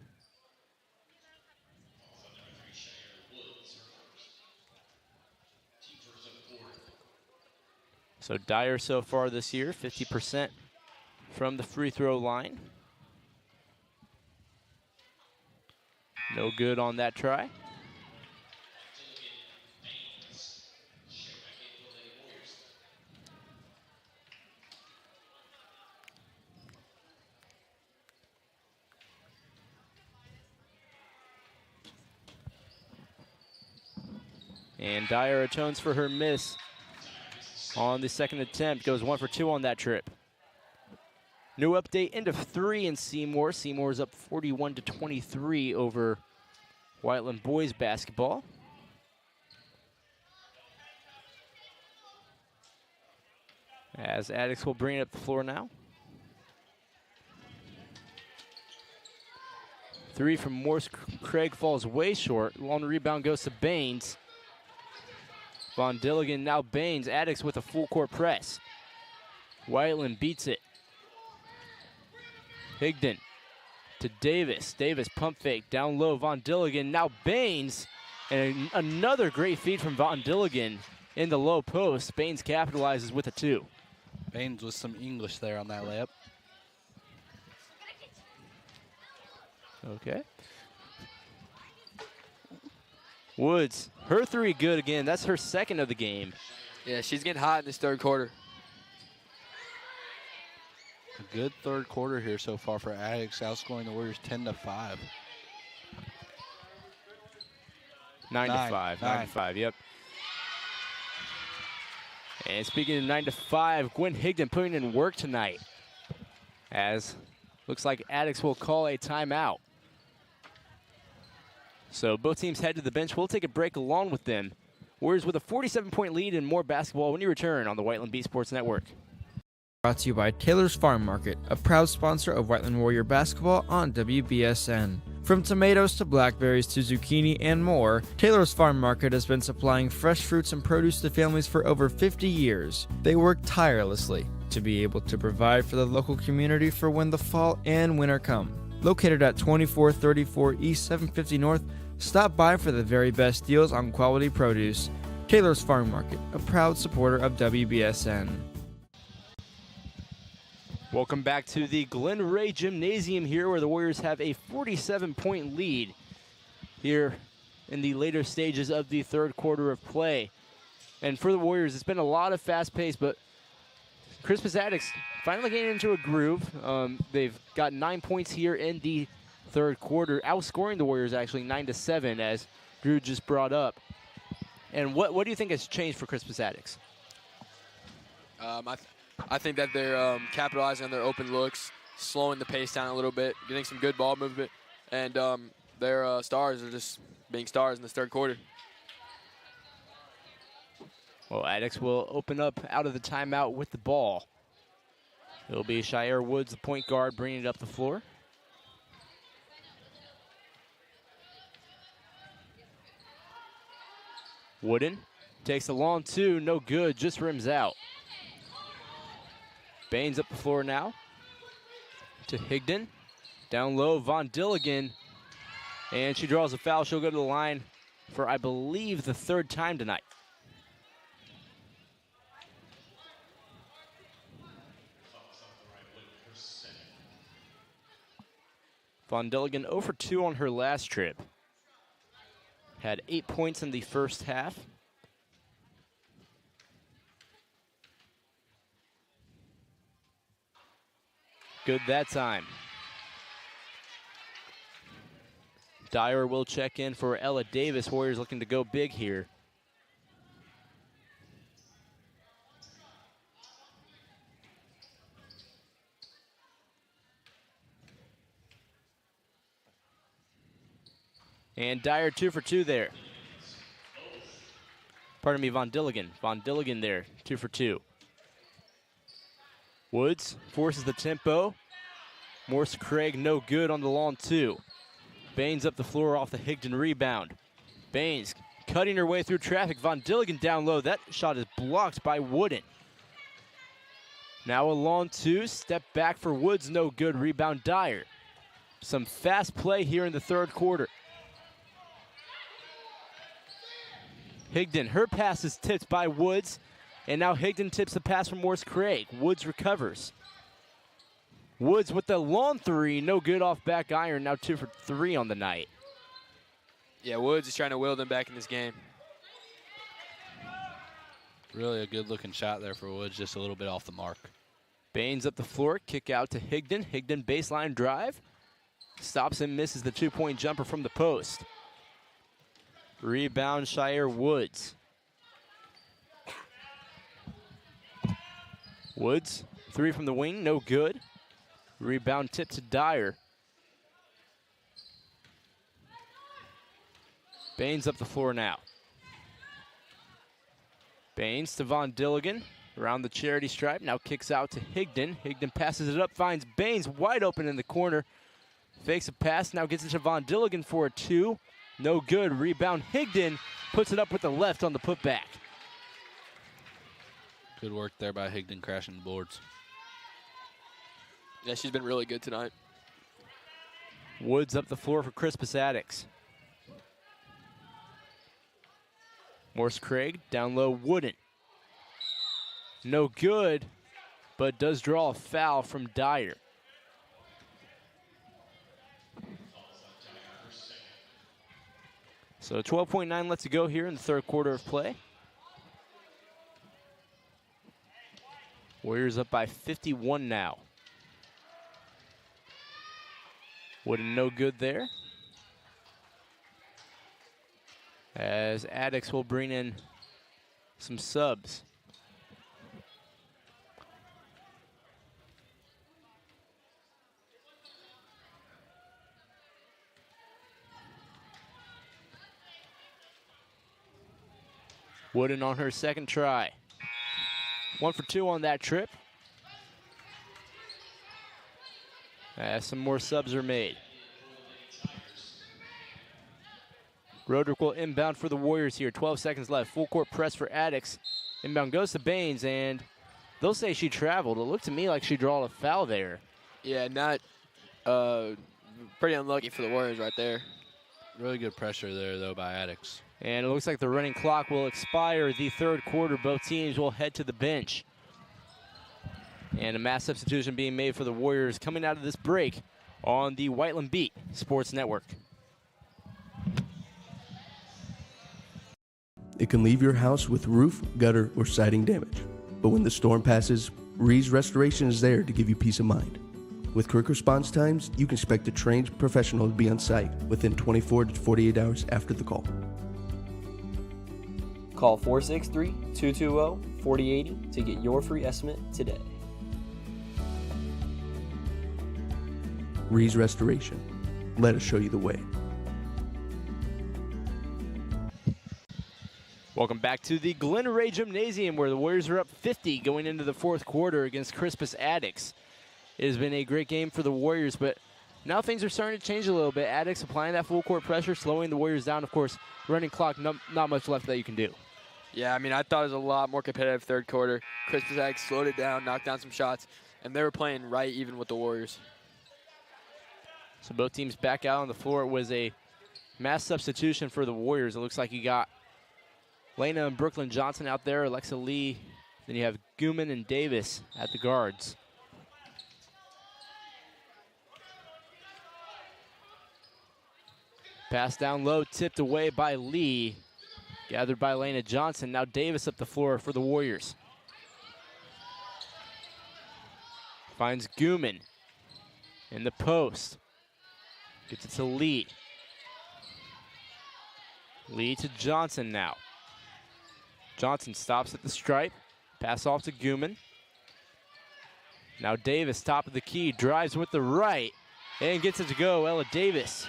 So Dyer so far this year, 50% from the free throw line. No good on that try. And Dyer atones for her miss on the second attempt. Goes 1 for 2 on that trip. New update, end of 3 in Seymour. Seymour's up 41-23 over Whiteland boys basketball. As Attucks will bring it up the floor now. 3 from Morse. Craig falls way short. Long rebound goes to Baines. Von Dilligan, now Baines. Attucks with a full court press. Whiteland beats it. Higdon to Davis. Davis pump fake down low. Von Dilligan, now Baines. And another great feed from Von Dilligan in the low post. Baines capitalizes with a 2. Baines with some English there on that layup. Okay. Woods, her 3 good again. That's her second of the game. Yeah, she's getting hot in this third quarter. A good third quarter here so far for Attucks, outscoring the Warriors 10-5. 9-5. 9-5, yep. And speaking of 9-5, Gwen Higdon putting in work tonight. As looks like Attucks will call a timeout. So both teams head to the bench. We'll take a break along with them. Warriors with a 47-point lead and more basketball when you return on the Whiteland Bee Sports Network. Brought to you by Taylor's Farm Market, a proud sponsor of Whiteland Warrior Basketball on WBSN. From tomatoes to blackberries to zucchini and more, Taylor's Farm Market has been supplying fresh fruits and produce to families for over 50 years. They work tirelessly to be able to provide for the local community for when the fall and winter come. Located at 2434 East 750 North, stop by for the very best deals on quality produce. Taylor's Farm Market, a proud supporter of WBSN. Welcome back to the Glenn Ray Gymnasium here, where the Warriors have a 47-point lead here in the later stages of the third quarter of play. And for the Warriors, it's been a lot of fast pace, but Crispus Attucks finally getting into a groove. They've got 9 points here in the third quarter, outscoring the Warriors actually 9-7, as Drew just brought up. And what do you think has changed for Crispus Attucks? I think that they're capitalizing on their open looks, slowing the pace down a little bit, getting some good ball movement, and their stars are just being stars in this third quarter. Well, Attucks will open up out of the timeout with the ball. It'll be Shire Woods, the point guard, bringing it up the floor. Wooden takes a long 2, no good, just rims out. Baines up the floor now to Higdon. Down low, Von Dilligan. And she draws a foul. She'll go to the line for, I believe, the 3rd time tonight. Von Dilligan 0 for 2 on her last trip. Had 8 points in the first half. Good that time. Dyer will check in for Ella Davis. Warriors looking to go big here. And Dyer 2 for 2 there. Pardon me, Von Dilligan. Von Dilligan there, 2 for 2. Woods forces the tempo. Morse Craig no good on the long 2. Baines up the floor off the Higdon rebound. Baines cutting her way through traffic. Von Dilligan down low. That shot is blocked by Wooden. Now a long 2. Step back for Woods, no good. Rebound Dyer. Some fast play here in the third quarter. Higdon, her pass is tipped by Woods, and now Higdon tips the pass from Morse Craig. Woods recovers. Woods with the long 3, no good off back iron, now 2 for 3 on the night. Yeah, Woods is trying to will them back in this game. Really a good-looking shot there for Woods, just a little bit off the mark. Baines up the floor, kick out to Higdon. Higdon baseline drive. Stops and misses the 2-point jumper from the post. Rebound Shire Woods. Woods, 3 from the wing, no good. Rebound tip to Dyer. Baines up the floor now. Baines to Von Dilligan. Around the charity stripe, now kicks out to Higdon. Higdon passes it up, finds Baines wide open in the corner. Fakes a pass, now gets it to Von Dilligan for a 2. No good, rebound Higdon, puts it up with the left on the putback. Good work there by Higdon, crashing the boards. Yeah, she's been really good tonight. Woods up the floor for Crispus Attucks. Morse Craig, down low, Wooden. No good, but does draw a foul from Dyer. So 12.9 left to go here in the third quarter of play. Warriors up by 51 now. Wooden no good there. As Attucks will bring in some subs. Wooden on her second try. 1 for 2 on that trip. As some more subs are made. Roderick will inbound for the Warriors here. 12 seconds left. Full court press for Attucks. Inbound goes to Baines, and they'll say she traveled. It looked to me like she drew a foul there. Yeah, not pretty unlucky for the Warriors right there. Really good pressure there, though, by Attucks. And it looks like the running clock will expire the third quarter. Both teams will head to the bench. And a mass substitution being made for the Warriors coming out of this break on the Whiteland Beat Sports Network. It can leave your house with roof, gutter, or siding damage. But when the storm passes, Rees Restoration is there to give you peace of mind. With quick response times, you can expect a trained professional to be on site within 24 to 48 hours after the call. Call 463-220-4080 to get your free estimate today. Rees Restoration. Let us show you the way. Welcome back to the Glenn Ray Gymnasium, where the Warriors are up 50 going into the fourth quarter against Crispus Attucks. It has been a great game for the Warriors, but now things are starting to change a little bit. Attucks applying that full court pressure, slowing the Warriors down. Of course, running clock, not much left that you can do. Yeah, I mean, I thought it was a lot more competitive third quarter. Crispus Attucks slowed it down, knocked down some shots, and they were playing right even with the Warriors. So both teams back out on the floor. It was a mass substitution for the Warriors. It looks like you got Lena and Brooklyn Johnson out there, Alexa Lee. Then you have Gooman and Davis at the guards. Pass down low, tipped away by Lee. Gathered by Lena Johnson. Now Davis up the floor for the Warriors. Finds Gooman in the post. Gets it to Lee. Lee to Johnson now. Johnson stops at the stripe. Pass off to Gooman. Now Davis, top of the key, drives with the right and gets it to go. Ella Davis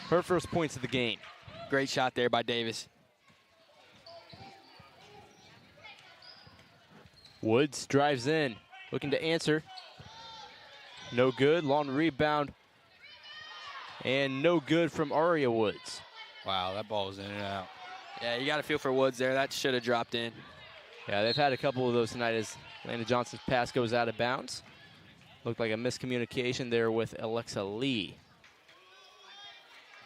her first points of the game. Great shot there by Davis. Woods drives in, looking to answer. No good, long rebound. And no good from Aria Woods. Wow, that ball was in and out. Yeah, you got to feel for Woods there. That should have dropped in. Yeah, they've had a couple of those tonight as Landon Johnson's pass goes out of bounds. Looked like a miscommunication there with Alexa Lee.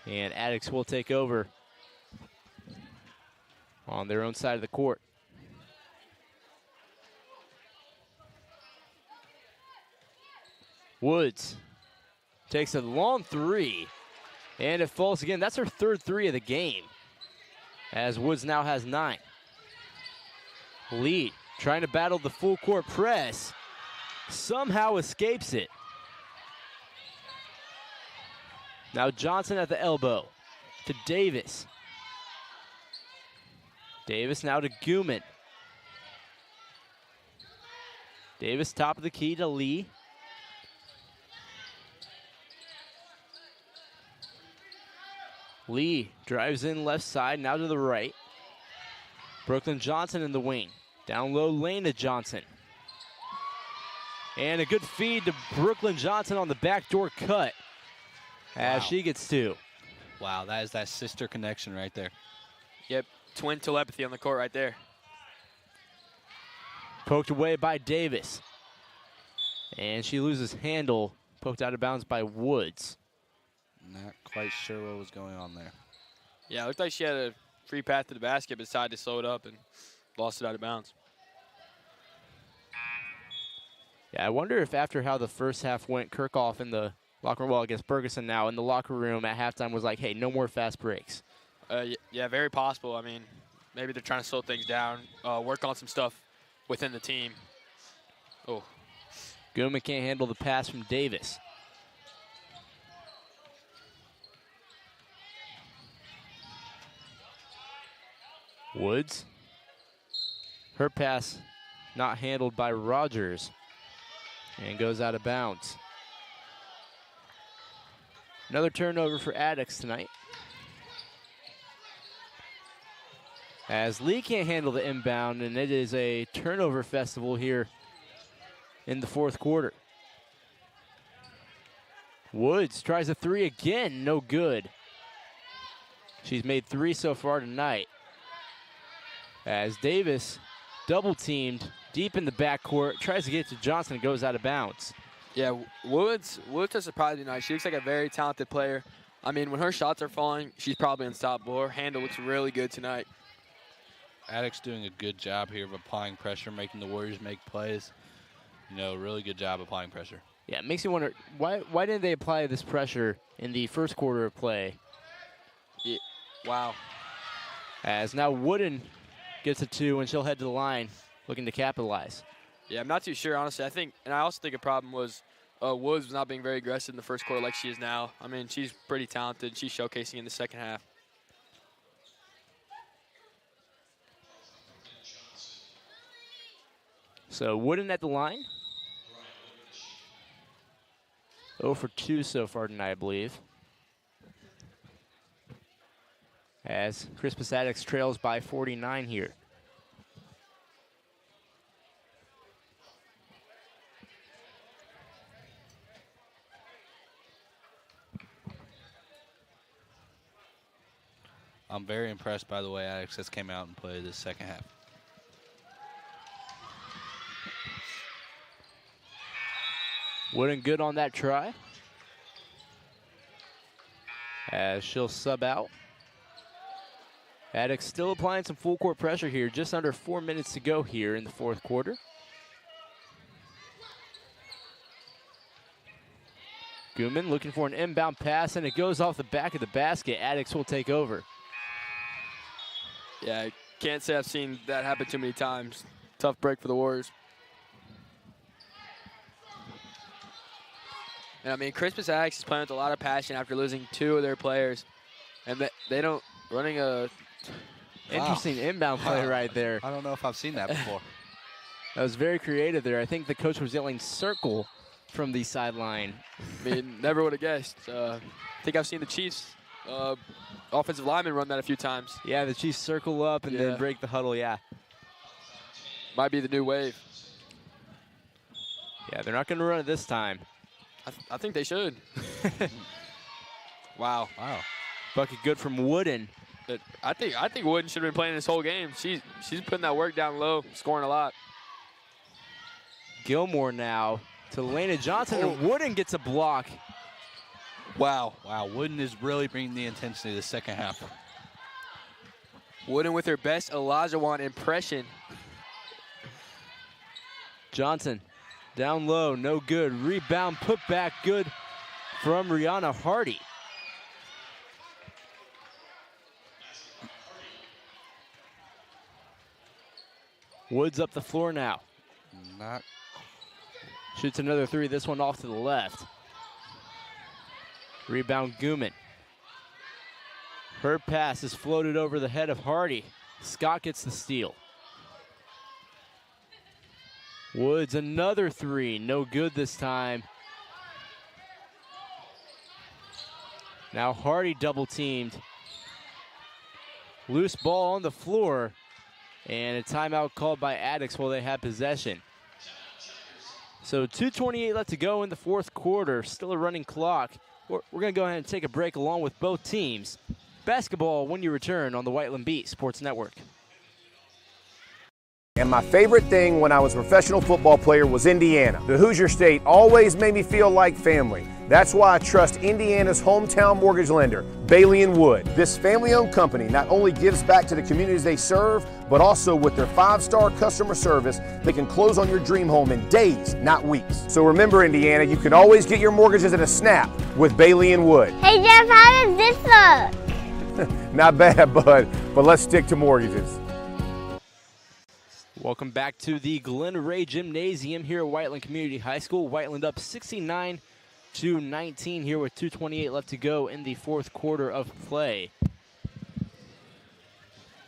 And Attucks will take over on their own side of the court. Woods takes a long three, and it falls again. That's her third three of the game, as Woods now has 9. Lee trying to battle the full court press, somehow escapes it. Now Johnson at the elbow to Davis. Davis now to Guman. Davis top of the key to Lee. Lee drives in left side, now to the right. Brooklyn Johnson in the wing. Down low lane to Johnson. And a good feed to Brooklyn Johnson on the backdoor cut as she gets 2. Wow, that is that sister connection right there. Yep, twin telepathy on the court right there. Poked away by Davis. And she loses handle, poked out of bounds by Woods. Not quite sure what was going on there. Yeah, it looked like she had a free path to the basket, but decided to slow it up and lost it out of bounds. Yeah, I wonder if after how the first half went, Kirkhoff in the locker room, well, against Bergeson now, in the locker room at halftime was like, hey, no more fast breaks. Yeah, very possible. I mean, maybe they're trying to slow things down, work on some stuff within the team. Oh. Guman can't handle the pass from Davis. Woods. Her pass not handled by Rogers and goes out of bounds. Another turnover for Attucks tonight. As Lee can't handle the inbound, and it is a turnover festival here in the fourth quarter. Woods tries a 3 again, no good. She's made 3 so far tonight. As Davis double teamed deep in the backcourt, tries to get it to Johnson and goes out of bounds. Yeah, Woods has surprised me tonight. She looks like a very talented player. I mean, when her shots are falling, she's probably unstoppable. Her handle looks really good tonight. Attucks doing a good job here of applying pressure, making the Warriors make plays. You know, really good job applying pressure. Yeah, it makes you wonder, why didn't they apply this pressure in the first quarter of play? Yeah, wow. As now Wooden gets a 2, and she'll head to the line looking to capitalize. Yeah, I'm not too sure, honestly. I also think a problem was Woods was not being very aggressive in the first quarter like she is now. I mean, she's pretty talented. She's showcasing in the second half. So Wooden at the line. 0 for 2 so far tonight, I believe. As Crispus Attucks trails by 49 here. I'm very impressed by the way Attucks has came out and played this second half. Wooden good on that try. As she'll sub out. Attucks still applying some full court pressure here. Just under 4 minutes to go here in the fourth quarter. Guman looking for an inbound pass, and it goes off the back of the basket. Attucks will take over. Yeah, I can't say I've seen that happen too many times. Tough break for the Warriors. And I mean, Crispus Attucks is playing with a lot of passion after losing 2 of their players. And they don't, running a... Interesting inbound play right there. I don't know if I've seen that before. That was very creative there. I think the coach was yelling circle from the sideline. I mean, never would have guessed. I think I've seen the Chiefs Offensive linemen run that a few times. Yeah, the Chiefs circle up and then break the huddle, yeah. Might be the new wave. Yeah, they're not going to run it this time. I think they should. Wow. Bucket good from Wooden. But I think Wooden should have been playing this whole game. She's putting that work down low, scoring a lot. Gilmore now to Lena Johnson, and Wooden gets a block. Wow. Wooden is really bringing the intensity the second half. Wooden with her best Olajuwon impression. Johnson down low, no good. Rebound, put back, good from Rihanna Hardy. Woods up the floor now. Shoots another three, this one off to the left. Rebound, Gooman. Her pass is floated over the head of Hardy. Scott gets the steal. Woods, another three, no good this time. Now Hardy double teamed. Loose ball on the floor, and a timeout called by Attucks while they had possession. So 2:28 left to go in the fourth quarter, still a running clock. We're going to go ahead and take a break along with both teams. Basketball when you return on the Whiteland Beat Sports Network. And my favorite thing when I was a professional football player was Indiana. The Hoosier State always made me feel like family. That's why I trust Indiana's hometown mortgage lender, Bailey & Wood. This family-owned company not only gives back to the communities they serve, but also with their 5-star customer service, they can close on your dream home in days, not weeks. So remember, Indiana, you can always get your mortgages at a snap with Bailey & Wood. Hey Jeff, how does this look? Not bad, bud, but let's stick to mortgages. Welcome back to the Glenn Ray Gymnasium here at Whiteland Community High School. Whiteland up 69-19 here with 2:28 left to go in the fourth quarter of play.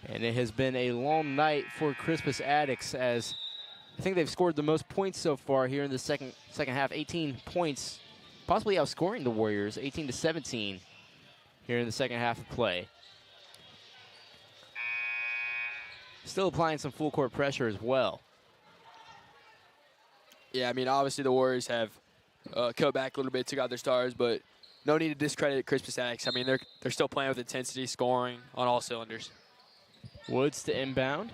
And it has been a long night for Crispus Attucks, as I think they've scored the most points so far here in the second half. 18 points, possibly outscoring the Warriors, 18-17 here in the second half of play. Still applying some full court pressure as well. Yeah, I mean, obviously the Warriors have cut back a little bit, took out their stars, but no need to discredit Crispus Attucks. I mean, they're still playing with intensity, scoring on all cylinders. Woods to inbound.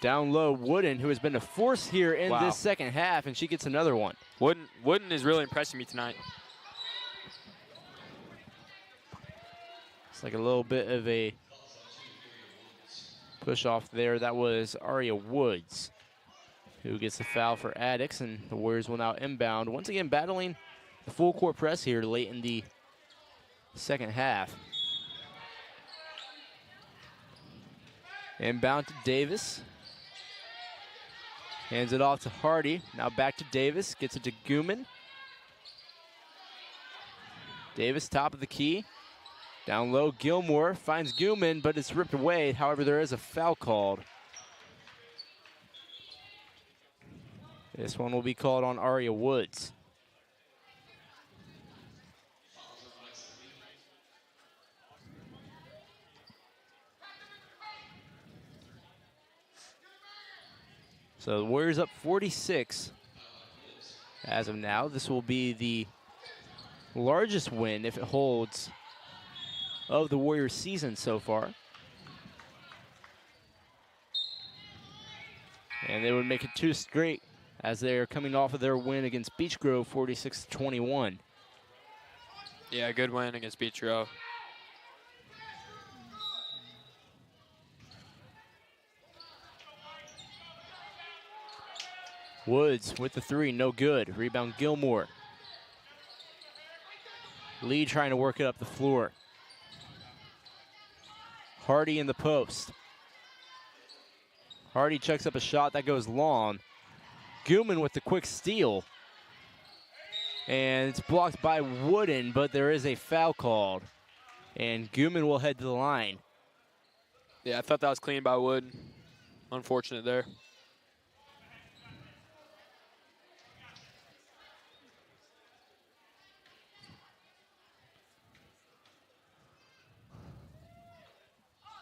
Down low, Wooden, who has been a force here in this second half, and she gets another one. Wooden is really impressing me tonight. It's like a little bit of a push off there. That was Aria Woods who gets the foul for Attucks, and the Warriors will now inbound. Once again, battling the full court press here late in the second half. Inbound to Davis. Hands it off to Hardy. Now back to Davis. Gets it to Gooman. Davis, top of the key. Down low, Gilmore finds Gooman, but it's ripped away. However, there is a foul called. This one will be called on Aria Woods. So the Warriors up 46 as of now. This will be the largest win, if it holds, of the Warriors season so far. And they would make it 2 straight as they are coming off of their win against Beech Grove, 46-21. Yeah, good win against Beech Grove. Woods with the 3, no good. Rebound Gilmore. Lee trying to work it up the floor. Hardy in the post. Hardy checks up a shot that goes long. Gooman with the quick steal. And it's blocked by Wooden, but there is a foul called. And Gooman will head to the line. Yeah, I thought that was clean by Wooden. Unfortunate there.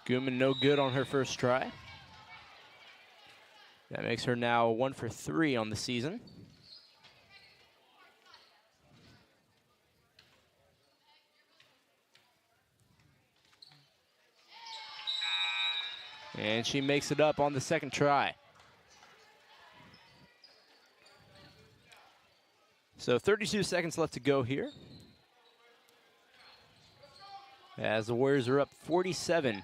Gooman no good on her first try. That makes her now 1 for 3 on the season. And she makes it up on the second try. So 32 seconds left to go here, as the Warriors are up 47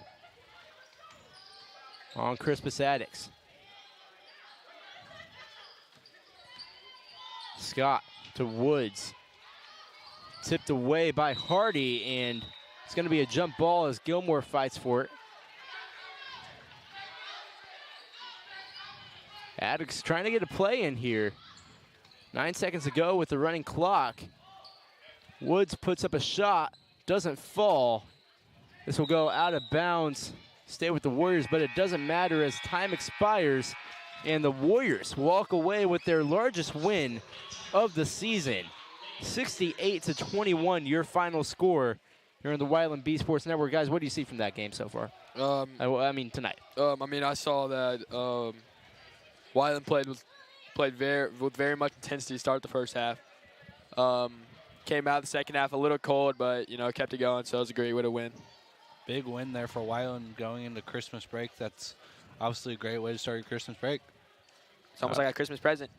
on Crispus Attucks. Scott to Woods. Tipped away by Hardy, and it's going to be a jump ball as Gilmore fights for it. Attucks trying to get a play in here. 9 seconds to go with the running clock. Woods puts up a shot, doesn't fall. This will go out of bounds, stay with the Warriors, but it doesn't matter as time expires, and the Warriors walk away with their largest win of the season. 68-21, your final score here on the Whiteland B Sports Network. Guys, what do you see from that game so far? I mean, tonight. I saw that Whiteland played with very much intensity to start the first half. Came out the second half a little cold, but, kept it going, so it was a great way to win. Big win there for Whiteland going into Christmas break. That's obviously a great way to start your Christmas break. It's almost like a Christmas present.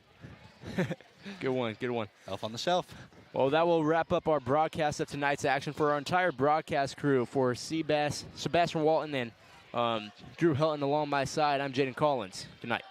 Good one, good one. Elf on the shelf. Well, that will wrap up our broadcast of tonight's action. For our entire broadcast crew, for Sebastian Walton and Drew Helton along my side, I'm Jaden Collins. Good night.